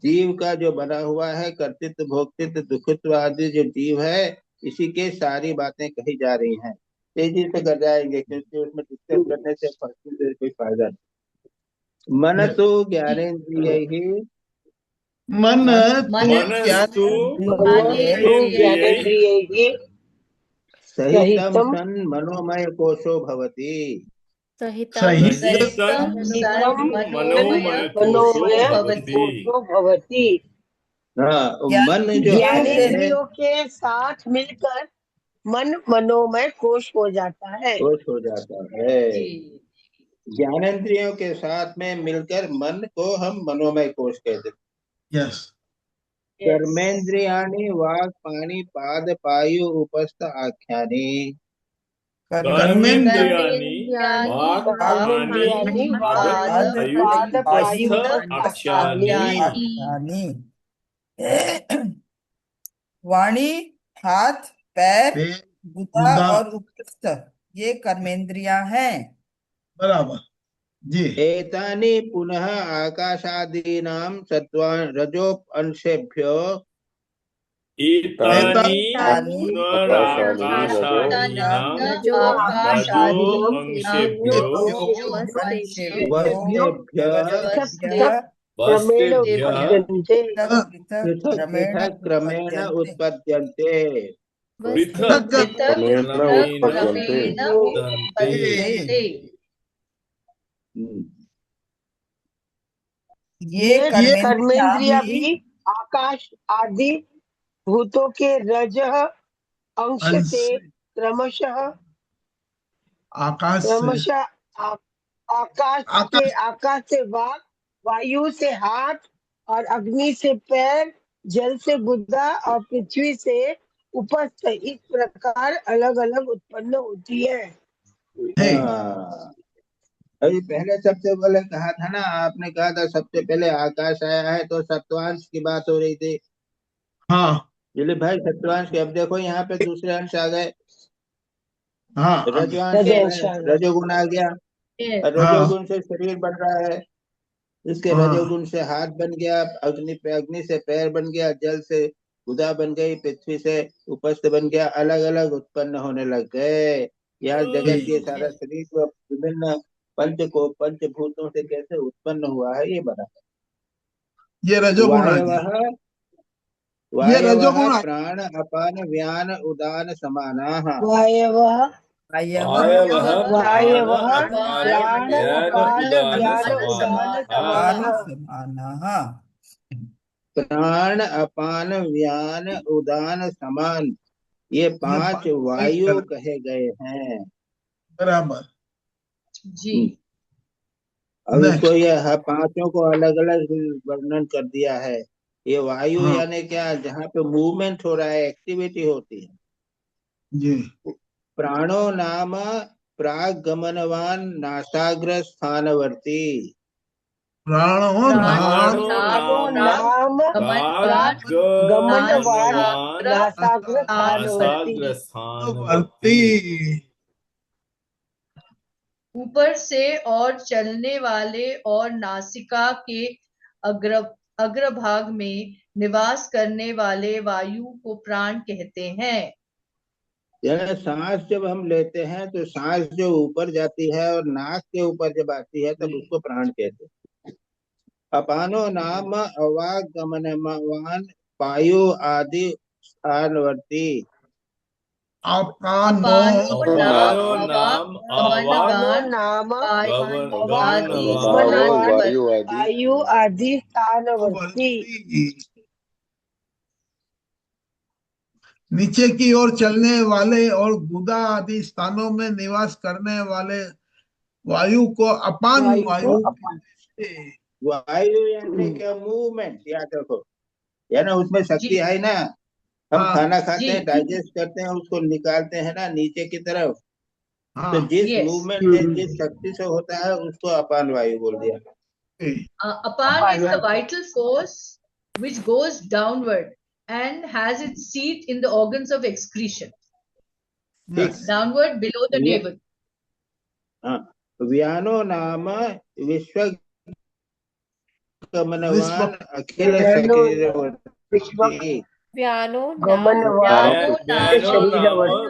जीव का जो बना हुआ है, कर्तृत्व भोक्तृत्व दुखित्व आदि जो जीव है, इसी के सारी बातें कही जा रही हैं। तेजी से कर जाएंगे, क्योंकि उसमें डिस्कस करने से कोई फायदा नहीं। मनसो ज्ञानेन्द्रियैः मन मनस्तु ज्ञानेन्द्रियैः सहितं सन् मनोमय कोशो भवति। सहित सहितं सहितं मनोमय कोशो मनोमय भवति। कोशो भवति। हाँ, मन जो है ज्ञानेन्द्रियों के साथ मिलकर मन मनोमय कोश हो जाता है। कोश हो जाता है। ज्ञानेन्द्रियों के साथ में मिलकर मन को हम मनोमय कोश कहते हैं। यस कर्मेन्द्रियाणि वाक् पाणि पाद पायु उपस्थ आख्यानि। कर्मेन्द्रियाणि वाक् कर्मेन्द्रियाणि पाणि पाद पायु उपस्थ आख्यानि। आख्यानि। वाणी, हाथ, पैर, गुदा गुदा। और उपस्थ ये कर्मेंद्रियां हैं। बराबर जी। एतानि पुनः आकाशादीनां सत्त्वान् रजोपंशेभ्यो एतानि तानि पुनराकाशादीनां रजोअंशेभ्यो वस्तेभ्यः क्रमेण वस्तेभ्यः उत्पद्यन्ते। पृथक् पृथक् क्रमेण उत्पद्यन्ते। पृथक् क्रमेण उत्पद्यन्ते। ये कर्मेंद्रिया भी भी आकाश आदि भूतों के रज अंश से क्रमशः आकाश से आकाश से वाक, वायु से हाथ और अग्नि से पैर, जल से गुदा और पृथ्वी से उपस्थ इस प्रकार अलग अलग उत्पन्न होती है। हाँ, अभी पहले सबसे पहले कहा था ना, आपने कहा था सबसे पहले आकाश आया है तो सत्वांश की बात हो रही थी। हाँ बोले भाई सत्वांश के, अब देखो यहाँ पे दूसरे अंश आ गए। हाँ रजवांश रजोगुण आ गया, रजोगुण से शरीर बन रहा है, इसके रजोगुण से हाथ बन गया, अग्नि से पैर बन गया, जल से गुदा बन गई, पृथ्वी से उपस्थ बन गया, अलग अलग उत्पन्न होने लग गए। यह जगत ये सारा शरीर विभिन्न पंचभूतों से कैसे उत्पन्न हुआ है ये बना। ये रजोगुण वायवः प्राण अपान व्यान उदान समानाः। वायवः प्राण अपान व्यान उदान समानः। प्राण अपान व्यान उदान समान, ये 5 वायु कहे गए हैं। बराबर जी। अब इसको ये पांचों को अलग अलग वर्णन कर दिया है। ये वायु यानी क्या, जहाँ पे मूवमेंट हो रहा है, एक्टिविटी होती है जी। प्राणो नाम प्राग गमनवान नासाग्र स्थानवर्ती। प्राणो नाम गमनवान नासाग्र स्थानवर्ती। ऊपर से और चलने वाले और नासिका के अग्रभाग में निवास करने वाले वायु को प्राण कहते हैं। यानी सांस जब हम लेते हैं तो सांस जो ऊपर जाती है और नाक के ऊपर जब आती है तब उसको प्राण कहते हैं। अपानो नाम अवागमनवान वायु आदि स्थानवर्ती। अपानो नाम वायु आदि स्थानवर्ती। नीचे की ओर चलने वाले और गुदा आदि स्थानों में निवास करने वाले वायु को अपान वायु यानी क्या, मूवमेंट। याद रखो, यानी उसमें शक्ति है ना, हम खाना खाते हैं, डाइजेस्ट करते हैं, उसको निकालते हैं ना नीचे की तरफ, तो जिस मूवमेंट से, जिस शक्ति से होता है उसको अपान वायु बोल दिया। अपान is the vital force which goes downward and has its seat in the organs of excretion. Downward below the navel. व्यानो नाम विश्वगमनवान अखिल शरीरवर्ती। व्यानो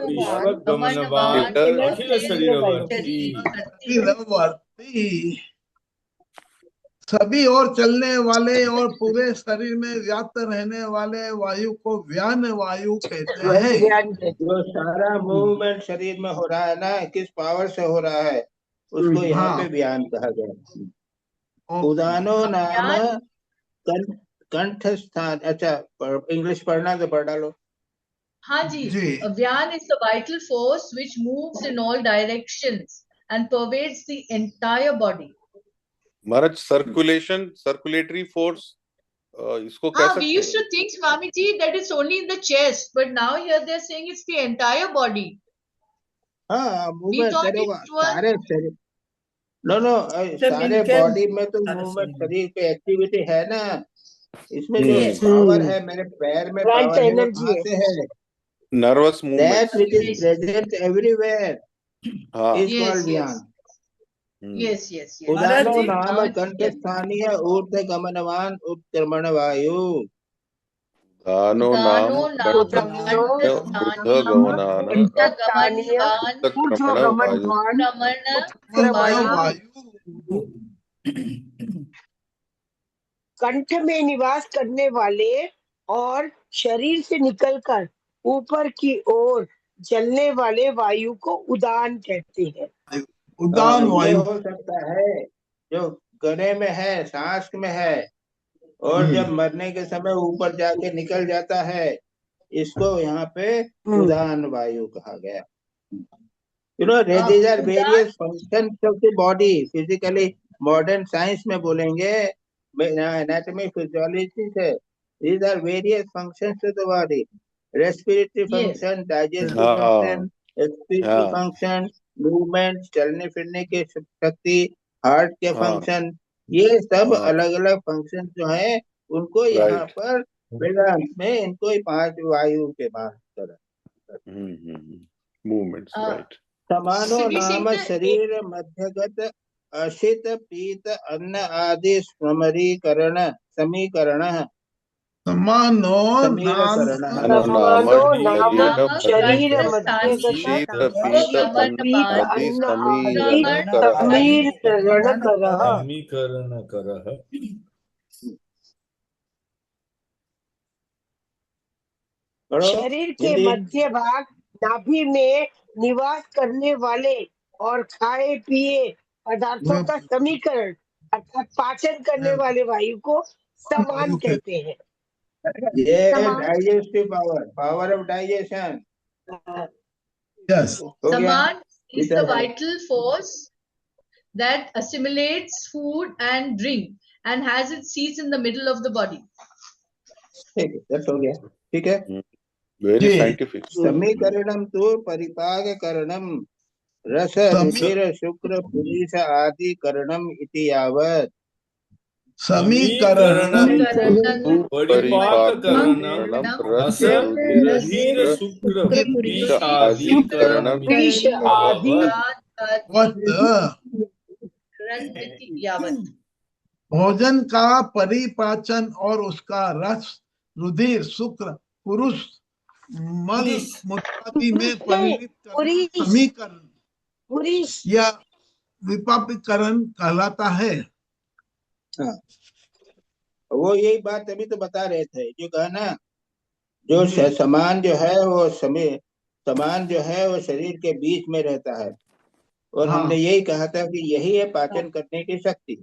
विश्वगमनवान अखिल शरीरवर्ती। सभी और चलने वाले और पूरे शरीर में व्याप्त रहने वाले वायु को व्यान वायु कहते वही हैं। ध्यान देते जो सारा मूवमेंट शरीर में हो रहा है ना, किस पावर से हो रहा है, उसको यहाँ हाँ। पे व्यान कहा गया। ओके। उदानो नाम व्यान कंठ स्थान। अच्छा, इंग्लिश पढ़ना तो पढ़ डालो। हाँ जी, जी। Vyan is the vital force which moves in all directions and pervades the entire body. Maharaj circulatory force इसको कह We सकते used to हैं। think, Swami ji, that it's only in the chest, but now here they're saying it's the entire body. हाँ, We movement thought करोगा it was सारे शरीर। No सारे मिलके body में तो सारे मूवमेंट, शरीर में। शरीर की एक्टिविटी है ना। इसमें जो Yes. पावर है, मेरे पैर में Right पावर है, वो energy कहाँ है। से है? Nervous that movements. Which is present everywhere हाँ। इज कॉल्ड व्यान। Yes, yes, yes. उदानो महाराज जी, नाम Now it's कंठ yes. स्थानीय ऊर्ध्व गमनवान उत्क्रमण वायु। दानो नाम उदानो ऊर्ध्वगमनान कंठस्थानीय उत्क्रमण वायु। वायु कंठ में निवास करने वाले और शरीर से निकलकर ऊपर की ओर चलने वाले वायु को उदान कहते हैं। उदान ये वायु। हो सकता है जो गले में है, सांस में है, और जब मरने के समय ऊपर जाके निकल जाता है, इसको यहाँ पे उदान वायु कहा गया। these are various functions of the body physically। Modern science में बोलेंगे, एनाटॉमी फिजियोलॉजी से, these are various functions of the body। Respiratory function, digestive function, excretory function, movement, चलने फिरने की शक्ति, हार्ट के फंक्शन, ये सब अलग अलग फंक्शन जो है, उनको यहाँ पर वेदांत में इनको 5 वायु के बात करा। Movements, right. समानो नाम शरीर मध्यगत अशित पीत अन्न आदि समीकरण। समानो नाम शरीर मध्यगत शीत पीत पीत आदि अन्न समीकरण करः। शरीर के मध्य भाग नाभि में निवास करने वाले और खाए पिए पदार्थों का समीकरण अर्थात पाचन करने वाले वायु को समान कहते हैं। ये digestive power of digestion. Yes. Saman is the vital force that assimilates food and drink and has its seats in the middle of the body. ठीक है, that's हो गया। ठीक है, वेरी साइंटिफिक। समीकरणम तो परिपाक करणम रस रुधिर शुक्र पुरुष आदि करणम इति यावत्। समीकरणम परिपाक करणम रस रुधिर शुक्र पुरुष आदि करणम यावत्। भोजन का परिपाचन और उसका रस रुधिर शुक्र पुरुष मल मूत्रादि में परिणित समीकरण या विपाकीकरण कहलाता है। हाँ, वो यही बात अभी तो बता रहे थे, जो कहा ना, जो समान जो है वो समान जो है वो शरीर के बीच में रहता है, और हमने यही कहा था कि यही है पाचन करने की शक्ति।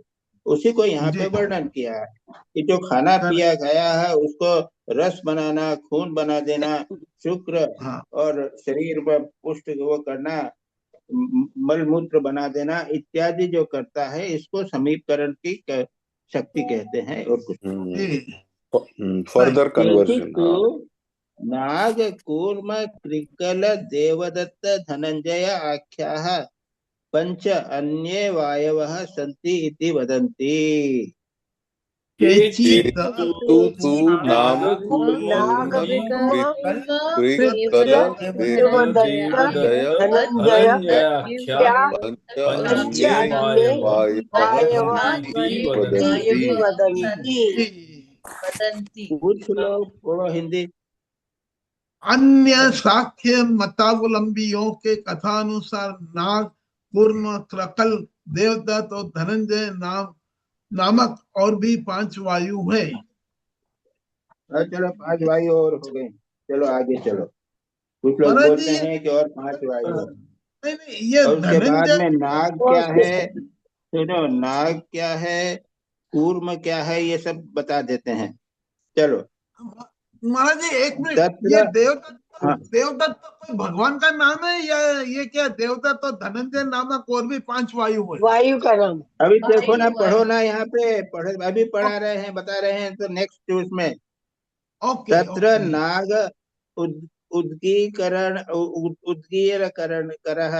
उसी को यहाँ पे वर्णन किया है कि जो खाना पिया गया है उसको रस बनाना, खून बना देना, शुक्र और शरीर में पुष्ट वो करना, मल मूत्र बना देना इत्यादि जो करता है, इसको समीकरण की शक्ति कहते हैं। और कुछ फर्दर कन्वर्जन। नाग कूर्म कृकल देवदत्त धनंजय आख्याः पंच अन्ये वायवः सन्ति इति वदन्ति। कुछ लोग पढ़ो हिंदी। अन्य साख्य मतावलंबियों के कथानुसार नाग कूर्म कृकल देवदत्त और धनंजय नाम नामक और भी 5 वायु है। चलो 5 वायु और हो गई। चलो आगे चलो। कुछ लोग महाराज जी बोलते हैं कि और 5 वायु है। नहीं ये और उसके बाद धनंजय में नाग क्या है, सुनो, नाग क्या है, कूर्म क्या है, ये सब बता देते हैं। चलो। महाराज जी एक मिनट, तत्र, ये देवदत्त हाँ, देवदत्त तो कोई भगवान का नाम है या ये क्या देवदत्त और धनंजय नामक और भी 5 वायु है? वायु का नाम। अभी देखो ना, वायु, पढ़ो वायु। ना, यहाँ पे पढ़, अभी पढ़ा रहे हैं, बता रहे हैं, तो नेक्स्ट उसमें ओके तत्र ओके नाग उद्गीकरण उद्गीकरण करः।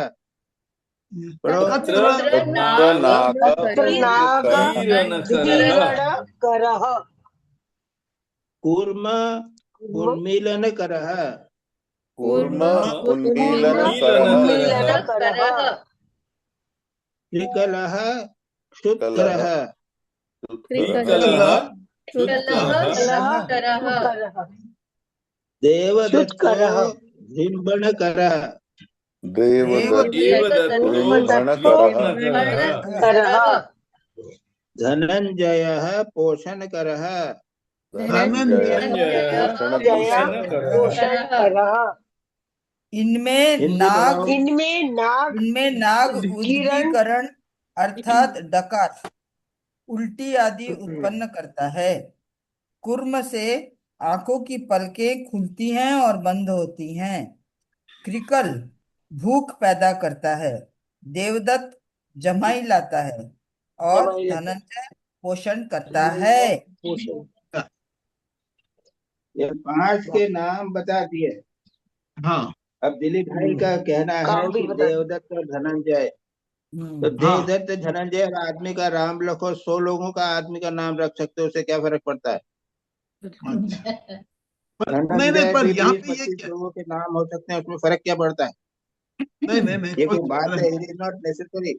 पढ़ो। तत्र तत्र नाग नाग नाग उद्गीरणकरः उद्गीरण करः। कूर्म उन्मीलन करः। कूर्म उन्मीलन उन्मीलन करः। त्रिकलः क्षुत्करः। त्रिकलः कलः क्षुत्करः करः। देवदत्तो क्षुत्करः। धिम्बणकरः। देवदत्तो देवदत्तो धिम्बणकरः धनञ्जयः पोषणकरः। धनंजय धनञ्जयः पोषणकरः पोषणकरः। इनमें हिंदी नाग बनाओ। इनमें नाग उद्गीरण उद्गीकरण अर्थात डकार उल्टी आदि उत्पन्न करता है। कुर्म से आंखों की पलकें खुलती हैं और बंद होती हैं। क्रिकल भूख पैदा करता है। देवदत्त जमाई लाता है और धनंजय पोषण करता है। ये 5 के नाम बता दिए। हाँ अब दिलीप भाई का कहना है काम भी कि बता दिए। देवदत्त और धनंजय, तो हाँ देवदत्त धनंजय और आदमी का राम रखो, 100 लोगों का आदमी का नाम रख सकते हो, उससे क्या फर्क पड़ता है? अच्छा। नहीं धनंजय पर भी यहाँ 20 पे ये 25 क्या, लोगों के नाम हो सकते हैं, उसमें फर्क क्या पड़ता है? नहीं ये कोई कोई बात फर्क है, इट इज नॉट नेसेसरी।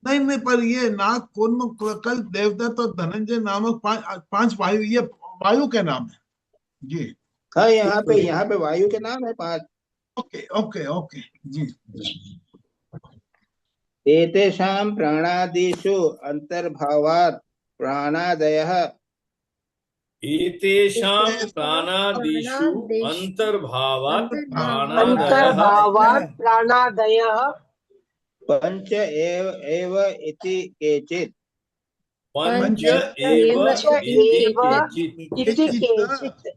नहीं पर ये नाग कुर्म क्रिकल देवदत्त और धनंजय नामक 5 वायु, ये वायु के नाम है जी। हाँ, यहाँ पे वायु के नाम है 5। ओके ओके ओके जी। एतेषां प्राणादिषु अंतर्भावात् प्राणादयः। एतेषां प्राणादिषु अन्तर्भावात् प्राणादयः अंतर्भावात् प्राणादयः पंच एव इति केचित्। पंच पंच एव इति एव केचित् इति केचित्।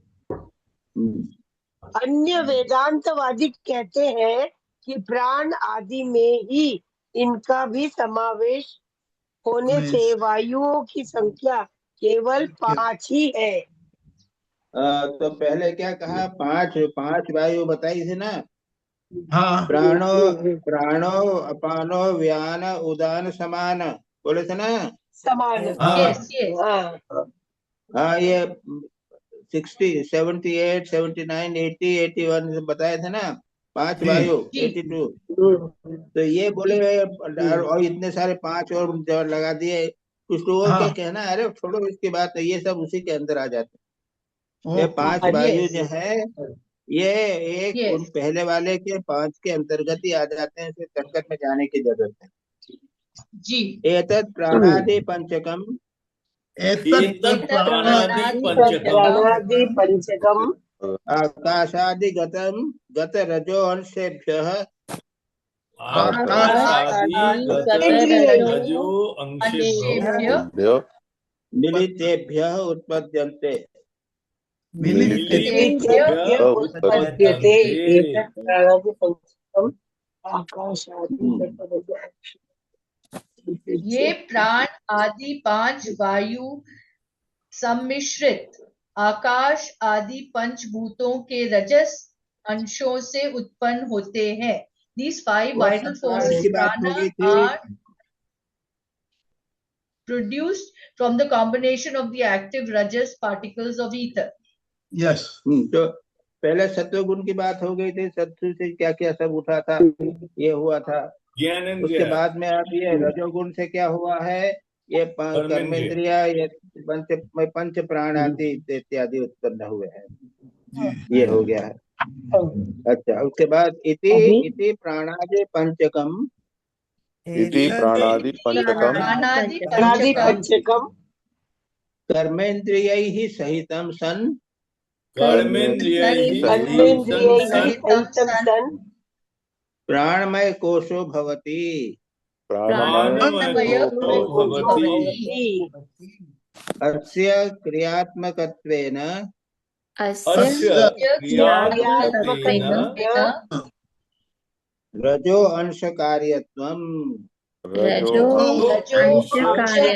अन्य वेदांतवादी कहते हैं कि प्राण आदि में ही इनका भी समावेश होने से वायुओं की संख्या केवल 5 ही है। तो पहले क्या कहा? 5 वायु बताई थी ना। हाँ प्राणो अपानो व्यान उदान समान, बोले थे ना। समान। हाँ Yes, yes. हाँ हाँ, ये 60 78 79 80 81 बताए थे ना। 5 जी। वायु जी। 82। तो ये बोले और इतने सारे 5 और जो लगा दिए। कुछ लोगों हाँ के कहना है, अरे छोड़ो इसकी बात, तो ये सब उसी के अंदर आ जाते हैं। ये ओके 5 वायु Yes. जो है, ये एक Yes. उन पहले वाले के 5 के अंतर्गत ही आ जाते हैं, इसे तर्क में जाने की जरूरत है। जी। एतत् प्राणादि पंचकम एतत् प्राणादि पंचकम् प्राणादि पंचकम आकाशादिगतम गत रजो अंशेभ्यः आकाशादि गतरजो अंशेभ्यो अंशेभ्य मिलितेभ्यः उत्पद्यन्ते। मिलितेभ्य उत्पद्यते। उत्पद्यन्ते। एतत् प्राणादि पंचकम आकाशादि ये प्राण आदि 5 वायु सम्मिश्रित आकाश आदि पंचभूतों के रजस अंशों से उत्पन्न होते हैं। These 5 वो vital सत्वान forces की बात हो prana गई थी। are produced from the combination of the active rajas particles of ether. Yes तो पहले सत्वगुण की बात हो गई थी, सत्व से क्या क्या सब उठा था, ये हुआ था। ज्ञानेन्द्रिय उसके बाद में अब ये रजोगुण से क्या हुआ है, ये कर्मेंद्रिया, ये पंच प्राण आदि इत्यादि उत्पन्न हुए हैं, ये हो गया है। अच्छा, उसके बाद इति प्राणादि पंचकम इति प्राणादि पंचकम प्राणादि प्राणादि पंचकम पंचकम कर्मेन्द्रियैः सहितं सन् कर्मेन्द्रियैः कर्मेन्द्रियैः सहितं सहितं सन् प्राणमय कोशो भवति। प्राणमयो भवति। अस्य क्रियात्मकत्वेन अस्य क्रियात्मकत्वेन रजो अंशकार्यत्वम्। रजो अंशकार्यत्वम्।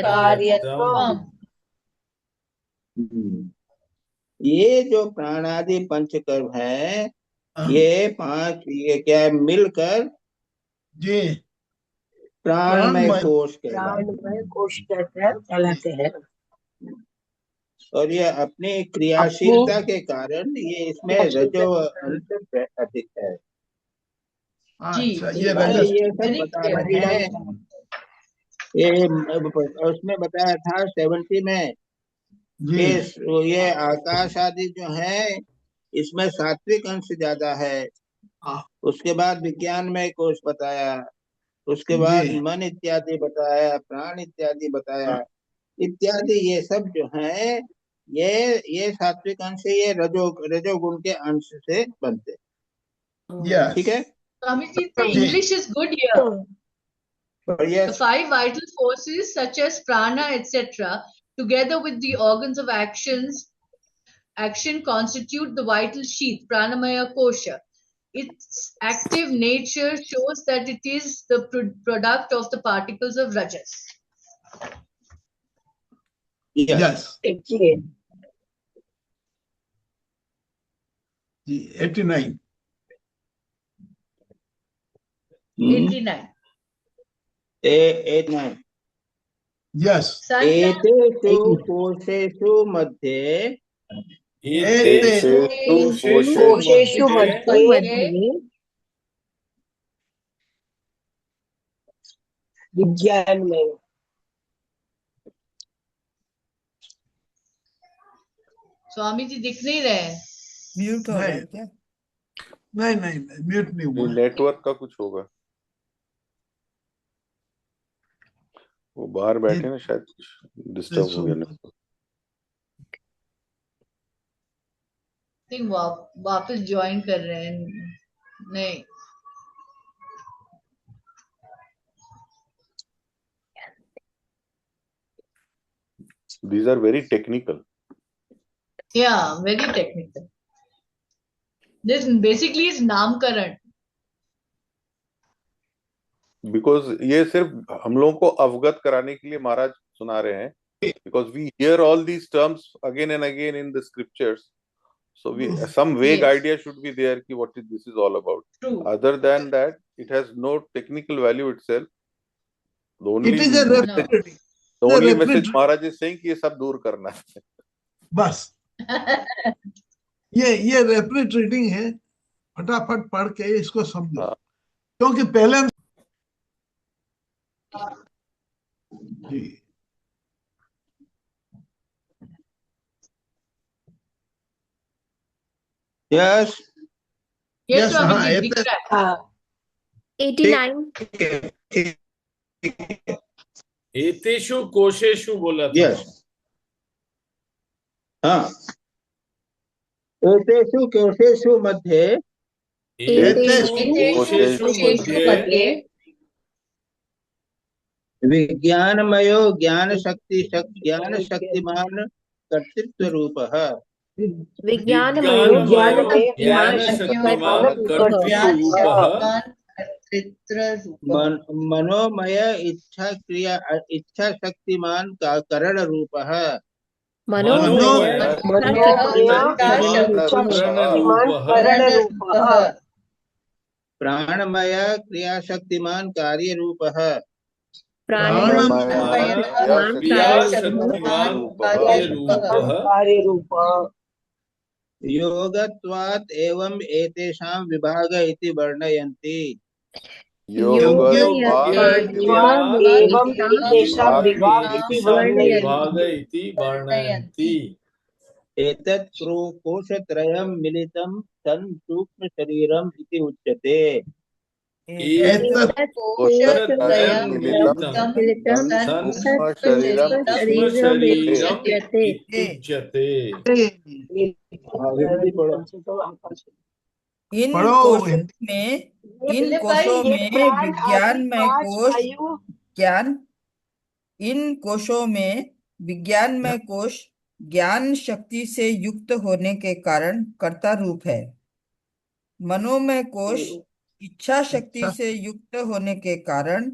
ये जो प्राणादि पंचकर्म है, ये पांच ये क्या है, मिलकर जी प्राणमय कोश कहलाते प्राणमय कोश कहलाते हैं। और ये अपनी क्रियाशीलता के कारण ये इसमें रजो अंश अधिक है। अच्छा ये अरे रजस ये सब बता रहे हैं। ये उसमें बताया था 70 में जी ये आकाश आदि जो है इसमें सात्विक अंश ज्यादा है। उसके बाद विज्ञान में कोश बताया, उसके बाद जी मन इत्यादि बताया, प्राण इत्यादि बताया इत्यादि। ये सब जो है ये सात्विक अंश, ये रजोगुण के अंश से बनते। यस ठीक है। Swamiji, the English is good here. और ये The 5 vital forces such as prana, etc., together with the organs of action constitute the vital sheath, pranamaya kosha. Its active nature shows that it is the product of the particles of rajas. Yes देखिए जी 89 89. 89 yes एतेषु कोशेषु मध्ये एतेषु कोशेषु मध्ये मध्ये विज्ञान में स्वामी जी दिख नहीं रहे हैं। म्यूट हो नहीं। गए क्या? नहीं नहीं म्यूट नहीं हुआ नेटवर्क का कुछ होगा, वो बाहर बैठे ना, शायद डिस्टर्ब हो गया नेटवर्क। थिंक वापस ज्वाइन कर रहे हैं। नहीं, These are very technical. yeah, very technical. This basically is नामकरण। बिकॉज ये सिर्फ हम लोगों को अवगत कराने के लिए महाराज सुना रहे हैं, because we hear all these terms again and again in the scriptures, so we some vague Yes. idea should be there ki what is this is all about. True. Other than that, it has no technical value itself. The only it is a message, the only message Maharaj is saying कि ये सब दूर करना है। बस ये reference reading है, फटाफट पढ़ के इसको समझो। हाँ। क्योंकि पहले हम जी यस Yes, Yes, स्वामी हाँ, जी ये दिख तो- रहा है। हाँ 89 एतेषु कोशेषु बोला था। यस हाँ एतेषु कोशेषु मध्ये एतेषु एतेषु कोशेषु मध्ये विज्ञानमयो ज्ञान शक्तिमान कर्तृत्व रूपः। विज्ञानमयो ज्ञान शक्तिमान कर्तृरूपः मनोमय इच्छा शक्तिमान का करण रूपः। मनोमय प्राणमय क्रिया शक्तिमान कार्य रूपः। प्राणमय क्रियाशक्तिमान कार्य रूपः। योगत्वात् एवं एतेषां विभाग इति वर्णयन्ति। विभाग इति वर्णयन्ति। एतत् कोशत्रयं मिलितं सन् सूक्ष्म शरीरम् इति उच्यते। एतत् कोशत्रयं मिलितं मिलितं तं सन् शरीरं सूक्ष्म शरीरम इत्युच्यते। इत्युच्यते। हिंदी पढ़ो। इन पढ़ो कोशों हिंदी। में दिलीप भाई, ये में प्राण विज्ञानमय आदि पांच कोश वायु ज्ञान इन कोशों में विज्ञानमय कोश ज्ञान शक्ति से युक्त होने के कारण कर्ता रूप है। मनोमय कोश इच्छा शक्ति से युक्त होने के कारण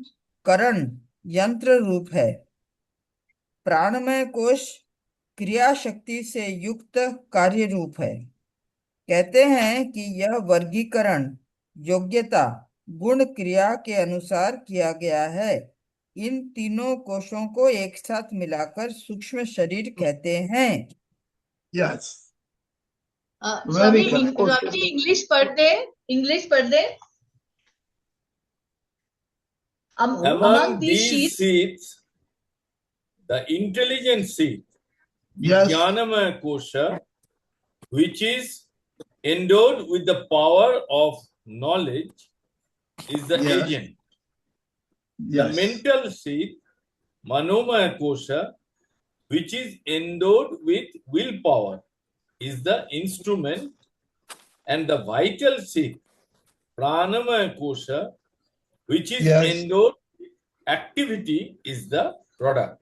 करण यंत्र रूप है। प्राणमय कोश क्रिया शक्ति से युक्त कार्य रूप है। कहते हैं कि यह वर्गीकरण योग्यता गुण क्रिया के अनुसार किया गया है। इन तीनों कोशों को एक साथ मिलाकर सूक्ष्म शरीर कहते हैं। यस स्वामी स्वामी जी इंग्लिश पढ़ दे। Among these sheets, seats, the intelligent seat, Yes. Vijnanamaya Kosha, which is endowed with the power of knowledge, is the Yes. agent. Yes. The mental seat, Manomaya Kosha, which is endowed with willpower, is the instrument, and the vital seat, Pranamaya Kosha, which is Yes. endowed with activity, is the product.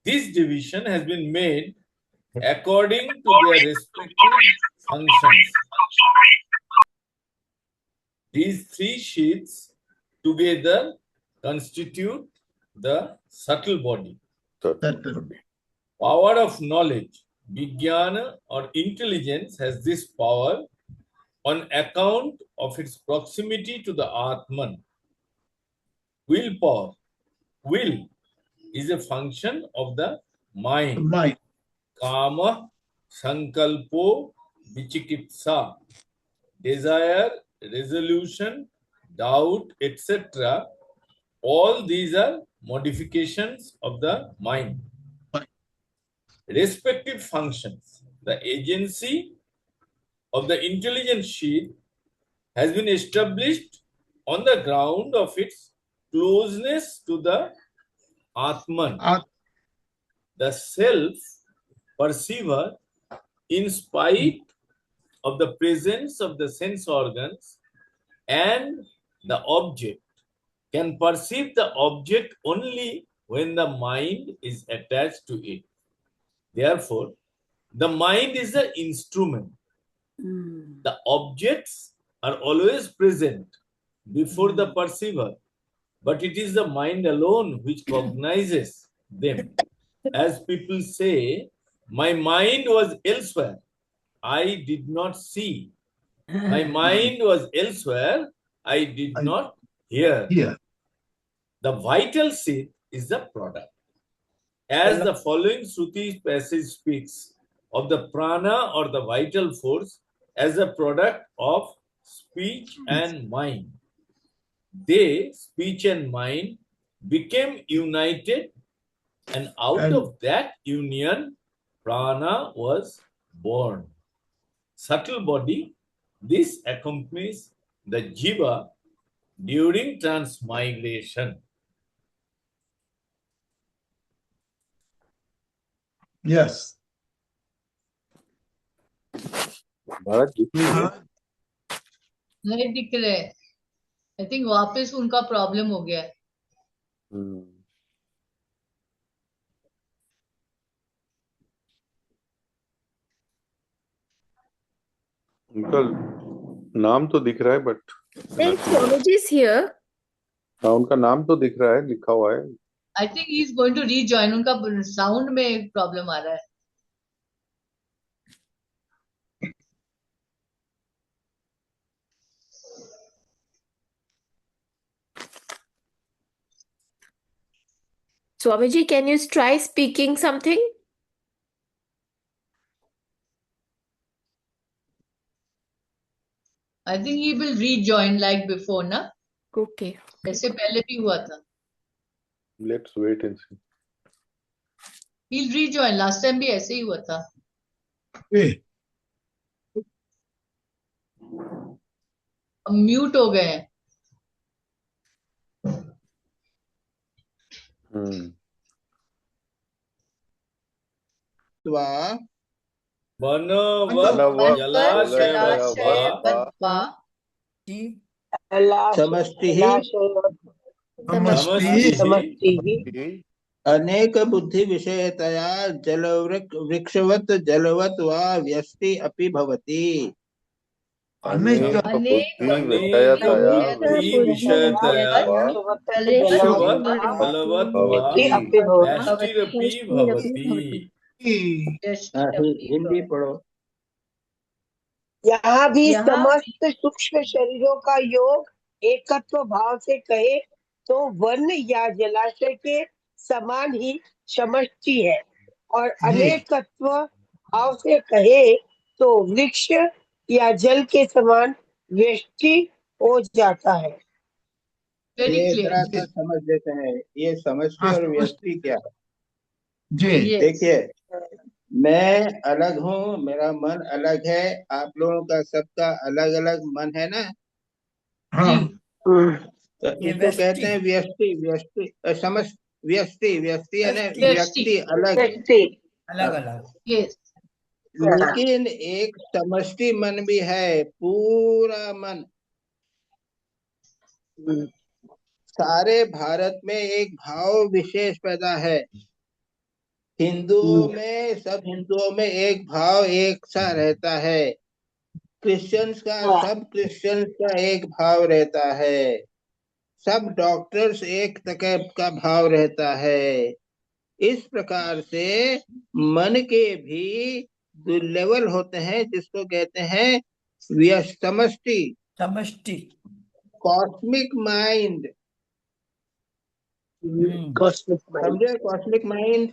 This division has been made according to their respective functions. These three sheets together constitute the subtle body. Power of knowledge, Vijnana or intelligence, has this power on account of its proximity to the Atman. Willpower, will, is a function of the mind. Mind. Kama, sankalpo, vichikitsa, desire, resolution, doubt, etc. All these are modifications of the mind. Respective functions. The agency of the intelligent sheet has been established on the ground of its closeness to the Atman, the self perceiver, in spite of the presence of the sense organs, and the object can perceive the object only when the mind is attached to it. Therefore, the mind is the instrument. The objects are always present before the perceiver, but it is the mind alone which cognizes them. As people say, my mind was elsewhere, I did not see. My mind was elsewhere, I did not hear. The vital seat is the product. As the following Shruti passage speaks of the prana or the vital force as a product of speech and mind. They, speech and mind, became united, and out of that union, prana was born. Subtle body, this accompanies the jiva during transmigration. Yes. Bharat जितनी है नहीं दिख रहे। I think वापस उनका problem हो गया है। उनका नाम तो दिख रहा है बट Swamiji is here. हाँ उनका नाम तो दिख रहा है, लिखा हुआ है। I think he is going to rejoin. उनका साउंड में प्रॉब्लम आ रहा है। Swamiji, can you try speaking something? I think he will rejoin like before ना। Okay. ऐसे पहले भी हुआ था। Let's wait and see. He will rejoin. Last time भी ऐसे ही हुआ था। म्यूट हो गए हैं। त्वा वनवत् जलाशयवत्वा समष्टिः समष्टिः अनेक बुद्धि विषयतया वृक्षवत् जलवत् वा व्यष्टि अपि भवति। अनेक बुद्धि विषयतया वृक्षवत् जलवत् वा व्यष्टिरपि भवति। हिंदी पढ़ो। यहाँ भी समस्त सूक्ष्म शरीरों का योग एकत्व भाव से कहे तो वन या जलाशय के समान ही समष्टि है, और अनेकत्व भाव से कहे तो वृक्ष या जल के समान व्यष्टि हो जाता है। ये जरा सा समझ लेते हैं, ये समष्टि और व्यष्टि क्या है। जी देखिए, मैं अलग हूँ, मेरा मन अलग है, आप लोगों का सबका अलग अलग मन है ना। हाँ तो इसको कहते हैं व्यष्टि। व्यष्टि व्यष्टि व्यष्टि है ना, व्यक्ति अलग अलग अलग। लेकिन एक समष्टि मन भी है, पूरा मन। सारे भारत में एक भाव विशेष पैदा है। हिंदुओं में, सब हिंदुओं में एक भाव एक सा रहता है। क्रिश्चियंस का, सब क्रिश्चियंस का एक भाव रहता है। सब डॉक्टर्स एक तरह का भाव रहता है। इस प्रकार से मन के भी दो लेवल होते हैं, जिसको कहते हैं समष्टि, समष्टि, कॉस्मिक माइंड। समझे? कॉस्मिक माइंड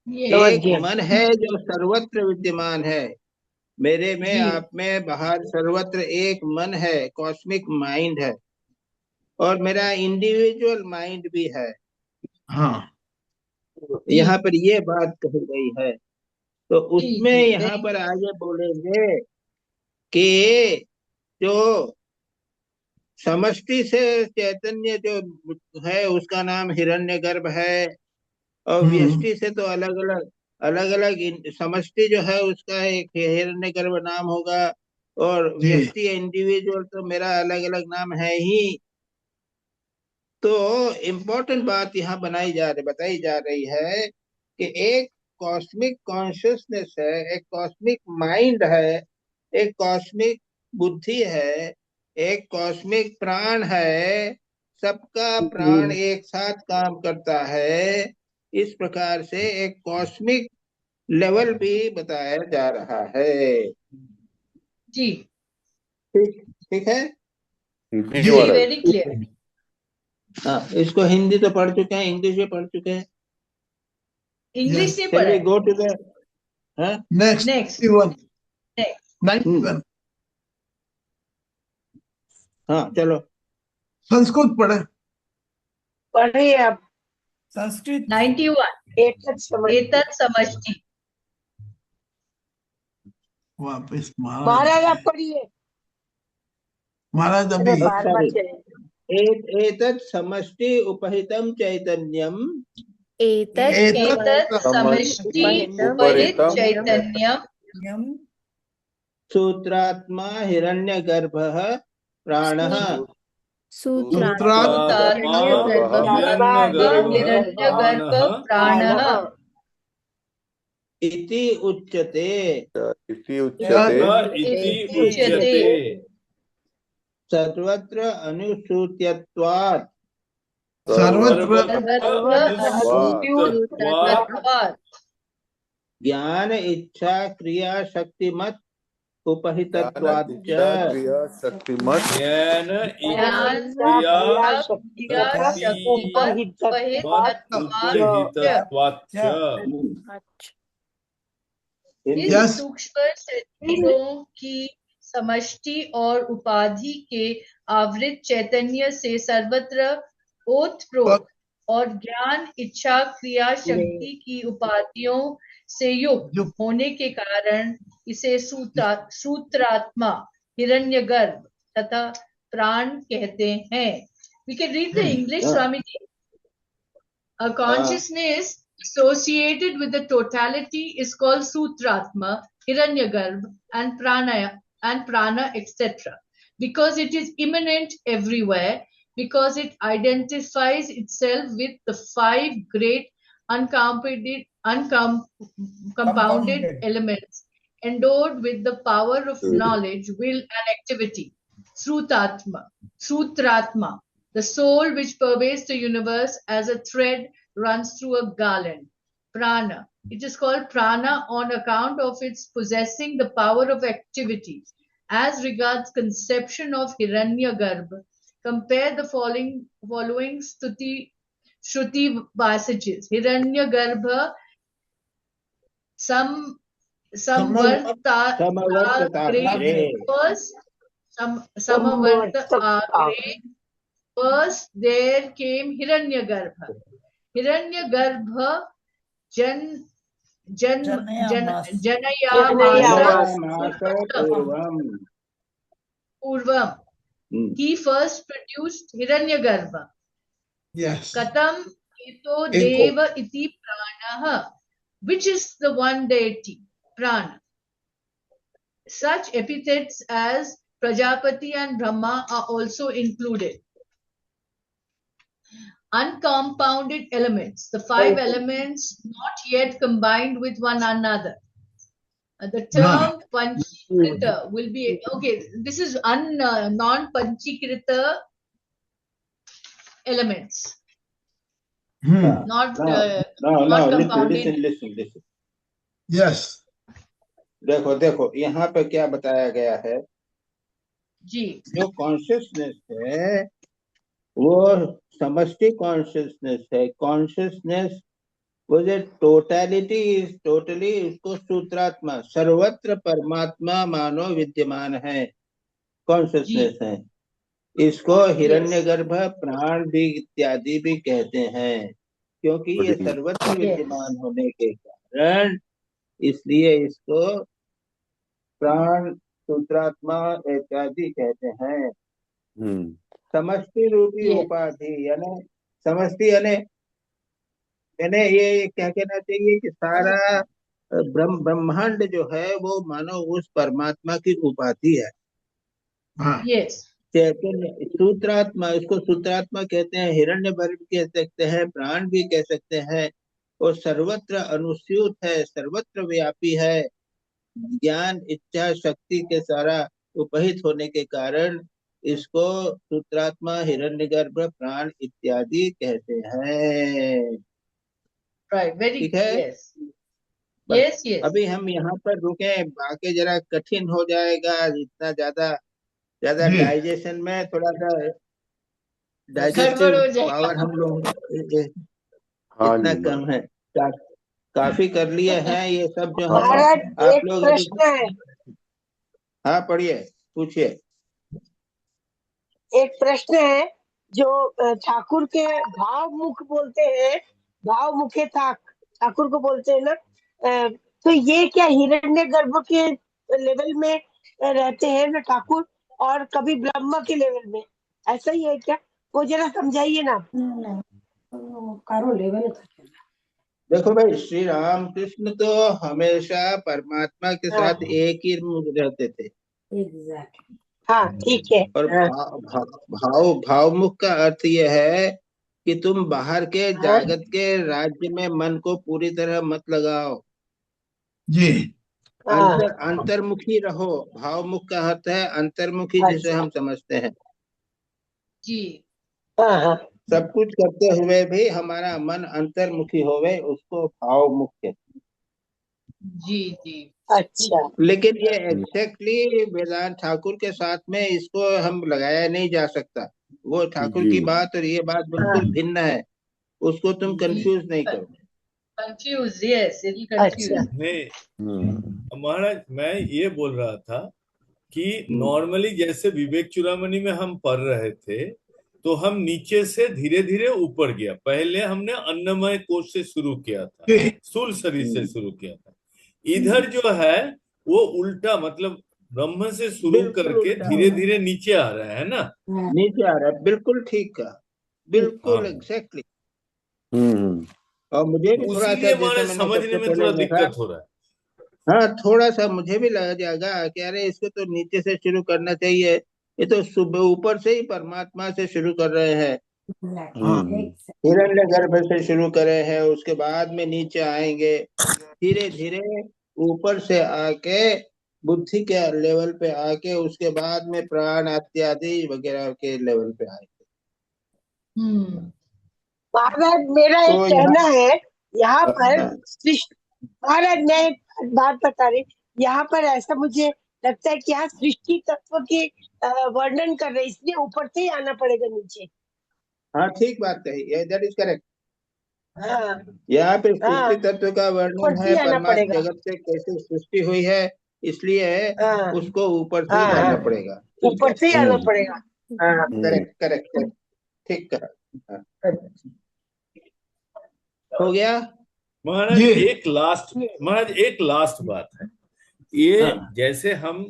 एक मन है जो सर्वत्र विद्यमान है। मेरे में, आप में, बाहर, सर्वत्र एक मन है, कॉस्मिक माइंड है। और मेरा इंडिविजुअल माइंड भी है। हाँ यहाँ पर ये बात कही गई है। तो उसमें यहाँ पर आगे बोलेंगे कि जो समष्टि से चैतन्य जो है उसका नाम हिरण्यगर्भ है, और व्यष्टि से तो अलग अलग समष्टि जो है उसका एक हिरण्यगर्भ नाम होगा, और व्यष्टि इंडिविजुअल तो मेरा अलग अलग नाम है ही। तो इम्पोर्टेंट बात यहाँ बताई जा रही है कि एक कॉस्मिक कॉन्शियसनेस है, एक कॉस्मिक माइंड है, एक कॉस्मिक बुद्धि है, एक कॉस्मिक प्राण है। सबका प्राण एक साथ काम करता है। इस प्रकार से एक कॉस्मिक लेवल भी बताया जा रहा है। जी, ठीक है, वेरी क्लियर। हाँ, इसको हिंदी तो पढ़ चुके हैं, इंग्लिश भी पढ़ चुके हैं। इंग्लिश से Shall we go to the next next. हाँ चलो, संस्कृत पढ़िए आप। संस्कृत 91 एतत् समष्टि। वापस महाराज आप पढ़िए। महाराज अभी एतत् समष्टि उपहितं चैतन्यम्, एतत् समष्टि उपहित चैतन्यम् सूत्रात्मा हिरण्यगर्भः प्राणः। सूत्रात्मा हिरण्यगर्भ प्राणः इति उच्यते। सर्वत्र अनुसूत्यत्वात्। ज्ञान इच्छा क्रिया शक्तिमत् उपहितत्वाच्च। इस सूक्ष्म शरीरों की समष्टि और उपाधि के आवृत चैतन्य से सर्वत्र ओतप्रोत और ज्ञान इच्छा क्रिया शक्ति की उपाधियों से युक्त होने के कारण इसे सूत्रात्मा हिरण्यगर्भ तथा प्राण कहते हैं। We can read the English, Swamiji. A consciousness associated with the totality is called Sutratma, Hiranyagarbha, and Prana, etc. Because it is immanent everywhere, because it identifies itself with the 5 great uncompounded elements endowed with the power of knowledge, will, and activity. Sutratma, the soul which pervades the universe as a thread runs through a garland. Prana, it is called prana on account of its possessing the power of activity. As regards conception of Hiranyagarbha, compare the following Shruti passages. Hiranyagarbha Samavartatagre. Samavartatagre. First there came Hiranyagarbha. Hiranyagarbha janayamasa purvam. He first produced Hiranyagarbha. Yes. Katam ito deva iti pranaha, which is the one deity, prana. Such epithets as Prajapati and Brahma are also included. Uncompounded elements, the 5 elements not yet combined with one another. The term Panchikrita will be, okay, this is non-Panchikrita elements. Not compounded. Listen. Yes. देखो यहाँ पे क्या बताया गया है जी। जो consciousness है वो समष्टि कॉन्शियसनेस है. कॉन्शियसनेस वो जो टोटलिटी इज टोटली उसको सूत्रात्मा सर्वत्र परमात्मा मानो विद्यमान है, कॉन्शियसनेस है. इसको हिरण्यगर्भ प्राण भी इत्यादि भी कहते हैं क्योंकि ये सर्वत्र विद्यमान होने के कारण इसलिए इसको प्राण सूत्रात्मा इत्यादि कहते हैं. समष्टि रूपी उपाधि यानी समष्टि यानी ये क्या कहना चाहिए कि सारा ब्रह्मांड जो है वो मानो उस परमात्मा की उपाधि है. चैतन्य सूत्रात्मा, इसको सूत्रात्मा कहते हैं, हिरण्यगर्भ कह सकते हैं, प्राण भी कह सकते हैं. वो सर्वत्र अनुस्यूत है, सर्वत्र व्यापी है. ज्ञान इच्छा शक्ति के सारा उपहित होने के कारण इसको सूत्रात्मा हिरण्यगर्भ प्राण इत्यादि कहते हैं. ठीक है. Yes. अभी हम यहाँ पर रुके, बाकी जरा कठिन हो जाएगा. इतना ज्यादा डाइजेशन में थोड़ा सा डाइजेस्टिव पावर हम लोग इतना कम है. काफी कर लिए हैं ये सब जो आप लोग. प्रश्न है. हाँ पढ़िए, पूछिए. एक प्रश्न है जो ठाकुर के भावमुख बोलते हैं, भावमुखे ठाकुर को बोलते हैं ना, तो ये क्या हिरण्यगर्भ के लेवल में रहते हैं ना ठाकुर और कभी ब्रह्मा के लेवल में, ऐसा ही है क्या? वो जरा समझाइए ना. देखो भाई, श्री राम कृष्ण तो हमेशा परमात्मा के साथ एक ही रहते थे. हाँ ठीक है. और भावमुख का अर्थ यह है कि तुम बाहर के जागत के राज्य में मन को पूरी तरह मत लगाओ जी. अंतर्मुखी रहो. भावमुख का अर्थ है अंतर्मुखी, जिसे हम समझते हैं जी. सब कुछ करते हुए भी हमारा मन अंतर्मुखी होवे, उसको भावमुख कहते हैं. जी. अच्छा. लेकिन ये एग्जैक्टली वेदांत ठाकुर के साथ में इसको हम लगाया नहीं जा सकता. वो ठाकुर की बात और ये बात बिल्कुल भिन्न है. उसको तुम कंफ्यूज नहीं करो. महाराज मैं ये बोल रहा था कि नॉर्मली जैसे विवेक चूड़ामणि में हम पढ़ रहे थे तो हम नीचे से धीरे धीरे ऊपर गया. पहले हमने अन्नमय कोश से शुरू किया था, स्थूल शरीर से शुरू किया था. इधर जो है वो उल्टा, मतलब ब्रह्म से शुरू करके धीरे धीरे नीचे आ रहा है ना. नीचे आ रहा है. बिल्कुल ठीक है, बिल्कुल एग्जैक्टली. और मुझे भी थोड़ा सा, उसीलिए जैसे हमारे मैंने समझने सबसे में पहले थोड़ा देखा, दिक्कत हो रहा है। हाँ थोड़ा सा मुझे भी लग जाएगा कि अरे इसको तो नीचे से शुरू करना चाहिए, ये तो सुबह ऊपर से ही परमात्मा से शुरू कर रहे हैं, हिरण्य गर्भ से शुरू करे हैं, उसके बाद में नीचे आएंगे, धीरे धीरे ऊपर से आके बुद्धि के लेवल पे आके उसके बाद में प्राण इत्यादि वगैरह के लेवल पे आएंगे। महाराज मेरा एक तो कहना यहाँ है, यहाँ पर हाँ, सृष्टि, महाराज मैं एक बात बता रही, यहाँ पर ऐसा मुझे लगता है कि यहाँ सृष्टि तत्व की वर्णन कर रहे, इसलिए ऊपर से ही आना पड़ेगा नीचे। हाँ ठीक बात कही, दैट इज करेक्ट। हाँ यहाँ पे हाँ, सृष्टि तत्व का ऊपर वर्णन से है, ही आना परमात्मा पड़ेगा। जगत से कैसे सृष्टि हुई है, इसलिए हाँ उसको ऊपर से ही हाँ जानना हाँ, पड़ेगा। ठीक है, ऊपर से ही आना पड़ेगा। हाँ करेक्ट करेक्ट करेक्ट, ठीक कहा। हाँ, हो गया। महाराज ये एक लास्ट बात है, ये हाँ जैसे हम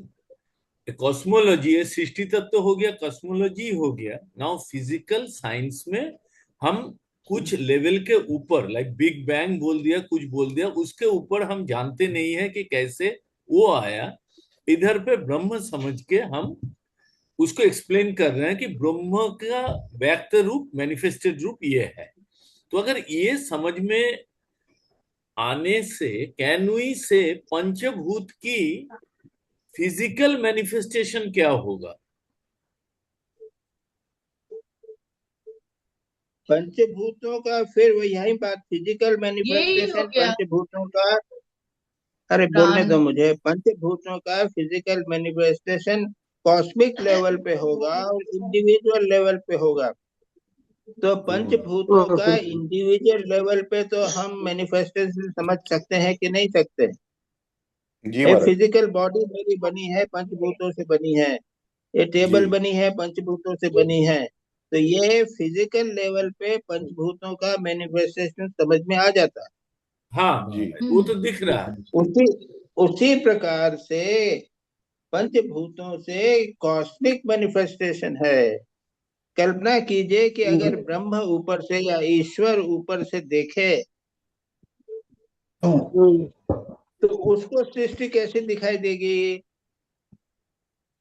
कॉस्मोलॉजी है, सृष्टि तत्व हो गया, कॉस्मोलॉजी हो गया, नाउ फिजिकल साइंस में हम कुछ लेवल के ऊपर, लाइक बिग बैंग बोल दिया, कुछ बोल दिया, उसके ऊपर हम जानते नहीं है कि कैसे वो आया। इधर पे ब्रह्म समझ के हम उसको एक्सप्लेन कर रहे हैं कि ब्रह्म का व्यक्त रूप, मैनिफेस्टेड रूप ये है। तो अगर ये समझ में आने से कैन वी से पंचभूत की फिजिकल मैनिफेस्टेशन क्या होगा? पंचभूतों का फिर वो यही बात, फिजिकल यही हो मैनिफेस्टेशन गया पंचभूतों का, अरे बोलने प्राण। दो मुझे, पंचभूतों का फिजिकल मैनिफेस्टेशन कॉस्मिक लेवल पे होगा और इंडिविजुअल लेवल पे होगा। तो पंचभूतों का इंडिविजुअल लेवल पे तो हम मैनिफेस्टेशन समझ सकते हैं कि नहीं सकते? जी ये महाराज। फिजिकल बॉडी मेरी बनी है, पंचभूतों से बनी है, ये टेबल जी बनी है, पंचभूतों से बनी है। तो ये फिजिकल लेवल पे पंचभूतों का मैनिफेस्टेशन समझ में आ जाता है। हाँ जी वो तो दिख रहा है। उसी उसी प्रकार से पंचभूतों से कॉस्मिक मैनिफेस्टेशन है। कल्पना कीजिए कि अगर ब्रह्म ऊपर से या ईश्वर ऊपर से देखे तो उसको सृष्टि कैसे दिखाई देगी?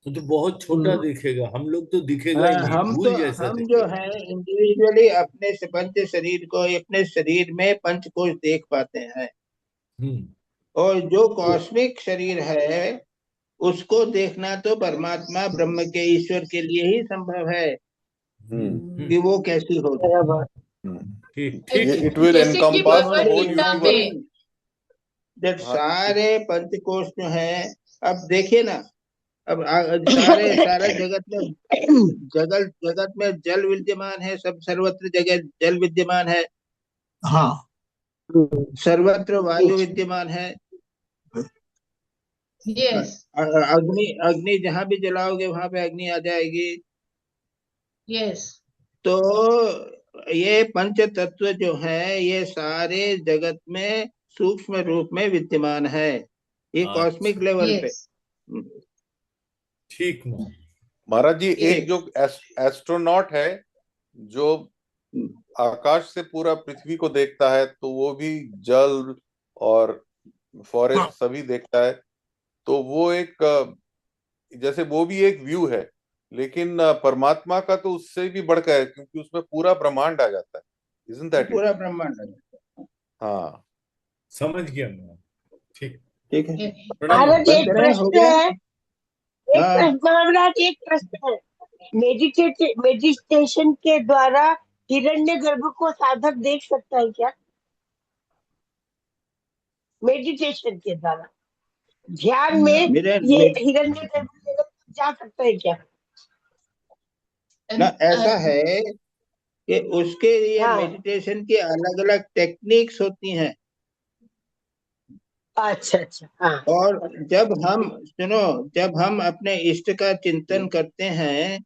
वो तो बहुत छोटा दिखेगा, हम लोग तो दिखेगा हाँ, ही नहीं, धूल जैसा हम जो दिखेगा। है इंडिविजुअली अपने से पंच शरीर को, अपने शरीर में पंचकोश देख पाते हैं, हम्म और जो कॉस्मिक शरीर है उसको देखना तो परमात्मा ब्रह्म के ईश्वर के लिए ही संभव है कि वो कैसी हो। बराबर। ठीक ठीक ये है। इट विल जैसे कि encompass the Bhagavat whole Gita universe. में, जब हाँ सारे पंचकोश जो हैं, अब देखिए ना, अब सारा जगत में, जगत में जल विद्यमान है, सब सर्वत्र जगह जल विद्यमान है, हाँ सर्वत्र वायु विद्यमान है, यस अग्नि अग्नि जहां भी जलाओगे वहां पे अग्नि आ जाएगी। यस तो ये पंच तत्व जो है ये सारे जगत में सूक्ष्म रूप में विद्यमान है, ये कॉस्मिक अच्छा लेवल पे। यस ठीक महाराज जी, एक ठीक। जो एस्ट्रोनॉट है जो आकाश से पूरा पृथ्वी को देखता है, तो वो भी जल और फॉरेस्ट सभी देखता है, तो वो एक जैसे वो भी एक व्यू है, लेकिन परमात्मा का तो उससे भी बढ़कर है, क्योंकि उसमें पूरा ब्रह्मांड आ जाता है। Isn't that it? पूरा ब्रह्मांड है। हाँ समझ गया मैं। ठीक, ठीक है, प्रणाम महाराज बंद एक करें, हो प्रश्न गया। है, एक हाँ प्रश्न महाराज, एक प्रश्न है। मेडिटेशन के द्वारा हिरण्यगर्भ को साधक देख सकता है क्या? मेडिटेशन के द्वारा ध्यान में मेरे ये हिरण्यगर्भ जगत जा सकता है क्या? ना ऐसा है कि उसके लिए हाँ मेडिटेशन की अलग अलग टेक्निक्स होती हैं, अच्छा अच्छा, हाँ और जब हम सुनो, जब हम अपने इष्ट का चिंतन करते हैं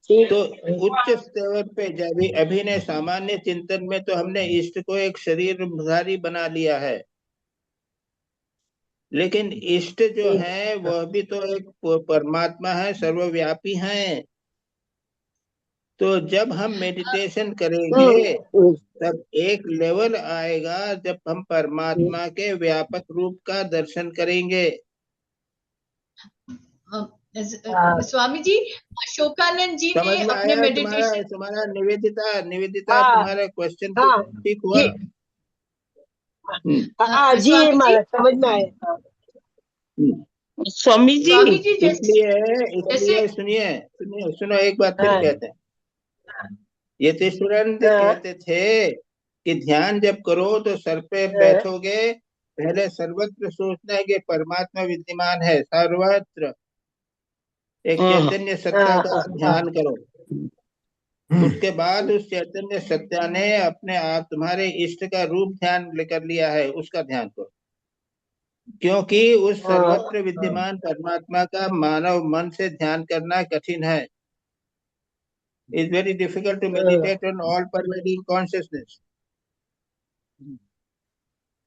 ठीक। तो उच्च स्तर पे, जब अभी ने सामान्य चिंतन में तो हमने इष्ट को एक शरीरधारी बना लिया है, लेकिन इष्ट जो ठीक, है वह भी तो एक परमात्मा है, सर्वव्यापी है। तो जब हम मेडिटेशन करेंगे तब एक लेवल आएगा जब हम परमात्मा के व्यापक रूप का दर्शन करेंगे। स्वामी जी, अशोकानंद जी समझ ने में अपने आया मेडिटेशन तुम्हारा निवेदिता हाँ, तुम्हारा क्वेश्चन हाँ, ठीक हुआ? जी, हाँ जी, स्वामी जी, महाराज समझ में आया। स्वामी स्वामी जी, जी जैसे इसलिए सुनो एक बात फिर हाँ, कहते हैं। यतीश्वरानंद हाँ, कहते थे कि ध्यान जब करो तो सर पे हाँ, बैठोगे, पहले सर्वत्र सोचना है कि परमात्मा विद्यमान है सर्वत्र। एक हाँ, चैतन्य सत्ता हाँ, का हाँ, ध्यान करो। हम्म, उसके बाद उस चैतन्य सत्ता ने अपने आप तुम्हारे इष्ट का रूप ध्यान लेकर लिया है, उसका ध्यान करो। क्योंकि उस हाँ, सर्वत्र विद्यमान परमात्मा का मानव मन से ध्यान करना कठिन है। It's very difficult to meditate on all pervading consciousness.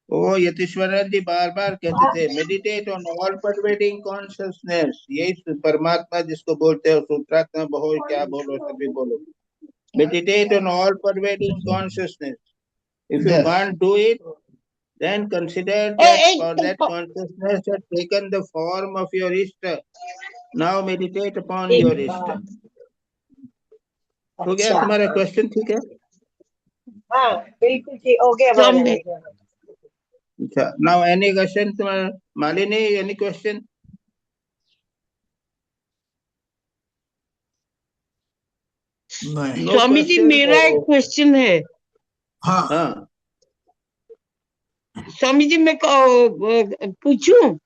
वो यतीश्वरानंद जी बार बार कहते थे meditate on all pervading consciousness. यही परमात्मा जिसको बोलते हो सूत्रात्मा बहु क्या बोलो सभी बोलो। Meditate on all pervading consciousness. If you yes. can't do it, then consider that consciousness has taken the form of your Ishta. Now meditate upon your Ishta. हो गया अच्छा, तुम्हारा क्वेश्चन ठीक है? हाँ बिल्कुल ठीक हो गया स्वामी महाराज। अच्छा, now any question तुम्हारा मालिनी, any question? नहीं, No स्वामी जी, question? मेरा एक क्वेश्चन है। हाँ, हाँ स्वामी जी, मैं पूछूं?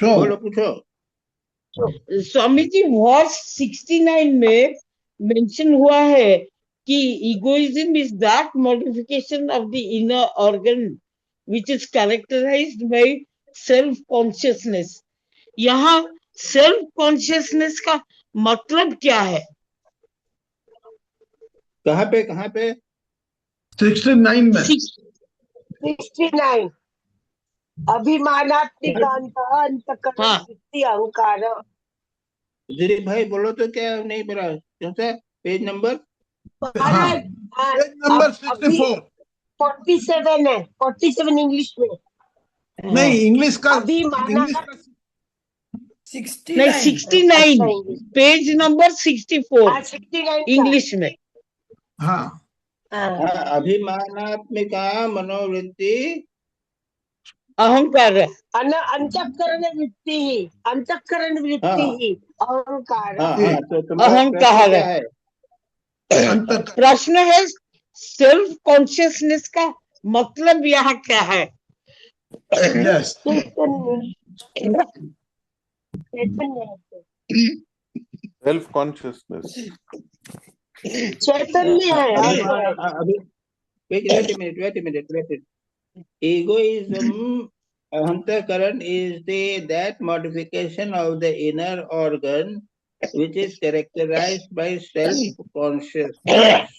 बोलो पूछो। स्वामी जी, वर्स 69 में मेंशन हुआ है कि egoism is that modification of the inner organ which is characterized by self consciousness. यहाँ सेल्फ कॉन्शियसनेस का मतलब क्या है? कहाँ पे 69 में 69 अभिमानात्मिक अंतकरण हाँ। वृत्ति अहंकार। दिलीप भाई बोलो तो क्या नहीं बोला? कौन सा पेज नंबर? महाराज पेज नंबर 64 47 है, 47 इंग्लिश में। नहीं, इंग्लिश का अभिमाना 69 नहीं, 69 पेज नंबर 64 69 इंग्लिश में। हाँ, अभिमानात्मिका मनोवृत्ति अहंकार अंतःकरण वृत्ति ही, अंतःकरण वृत्ति हाँ। ही अहंकार। हाँ तो तुम्हारा अहंकार प्रश्न क्या है? अंतःकरण प्रश्न है सेल्फ कॉन्शियसनेस का मतलब यहाँ क्या है? Yes, self consciousness. चैतन्य है अभी wait a minute. Egoism, Antakaran, is that modification of the inner organ which is characterized by self-consciousness.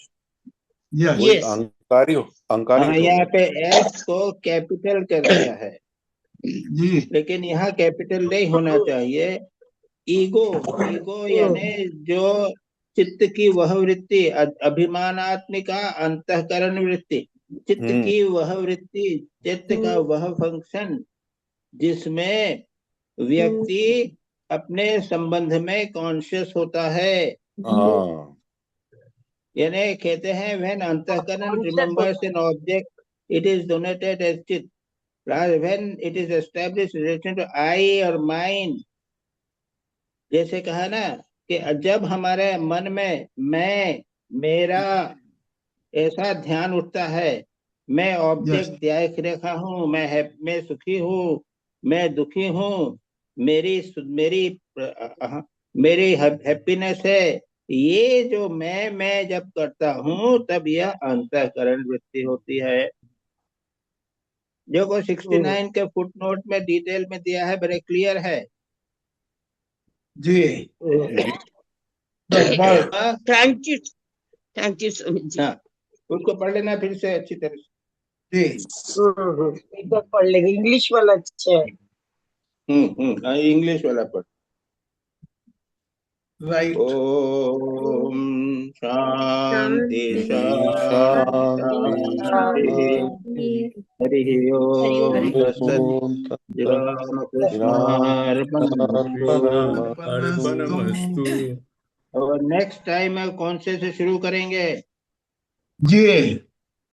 Yes, वही Yes. अहंकारी यहाँ पे एस को कैपिटल कर दिया है, जी, लेकिन यहाँ कैपिटल नहीं होना चाहिए। ईगो यानी जो चित्त की वह वृत्ति, अभिमानात्मिका अंतःकरण वृत्ति, चित्त की वह वृत्ति, चित्त का वह फंक्शन जिसमें व्यक्ति अपने संबंध में कॉन्शियस होता है। हाँ, यानी कहते हैं when अंतःकरण remembers an object, it is denoted as चित्त. When it is established relation to I or mine, जैसे कहा ना कि जब हमारे मन में मैं, मेरा ऐसा ध्यान उठता है, मैं ऑब्जेक्ट देख रखा हूँ, मैं सुखी हूँ, मैं दुखी हूँ, मेरी हैप्पीनेस है, ये जो मैं जब करता हूँ तब यह अंतःकरण वृत्ति होती है। जो को 69 के फुटनोट में डिटेल में दिया है, बड़े क्लियर है जी, थैंक यू स्वामी जी। हाँ, उसको पढ़ लेना फिर से अच्छी तरह से। जी, एक बार पढ़ लेंगे, इंग्लिश वाला अच्छा है। इंग्लिश वाला पढ़। राइट। ओम शांति शांति शांति। हरि ओम तत्सत्। अर्पणमस्तु। और नेक्स्ट टाइम कौन से शुरू करेंगे? जी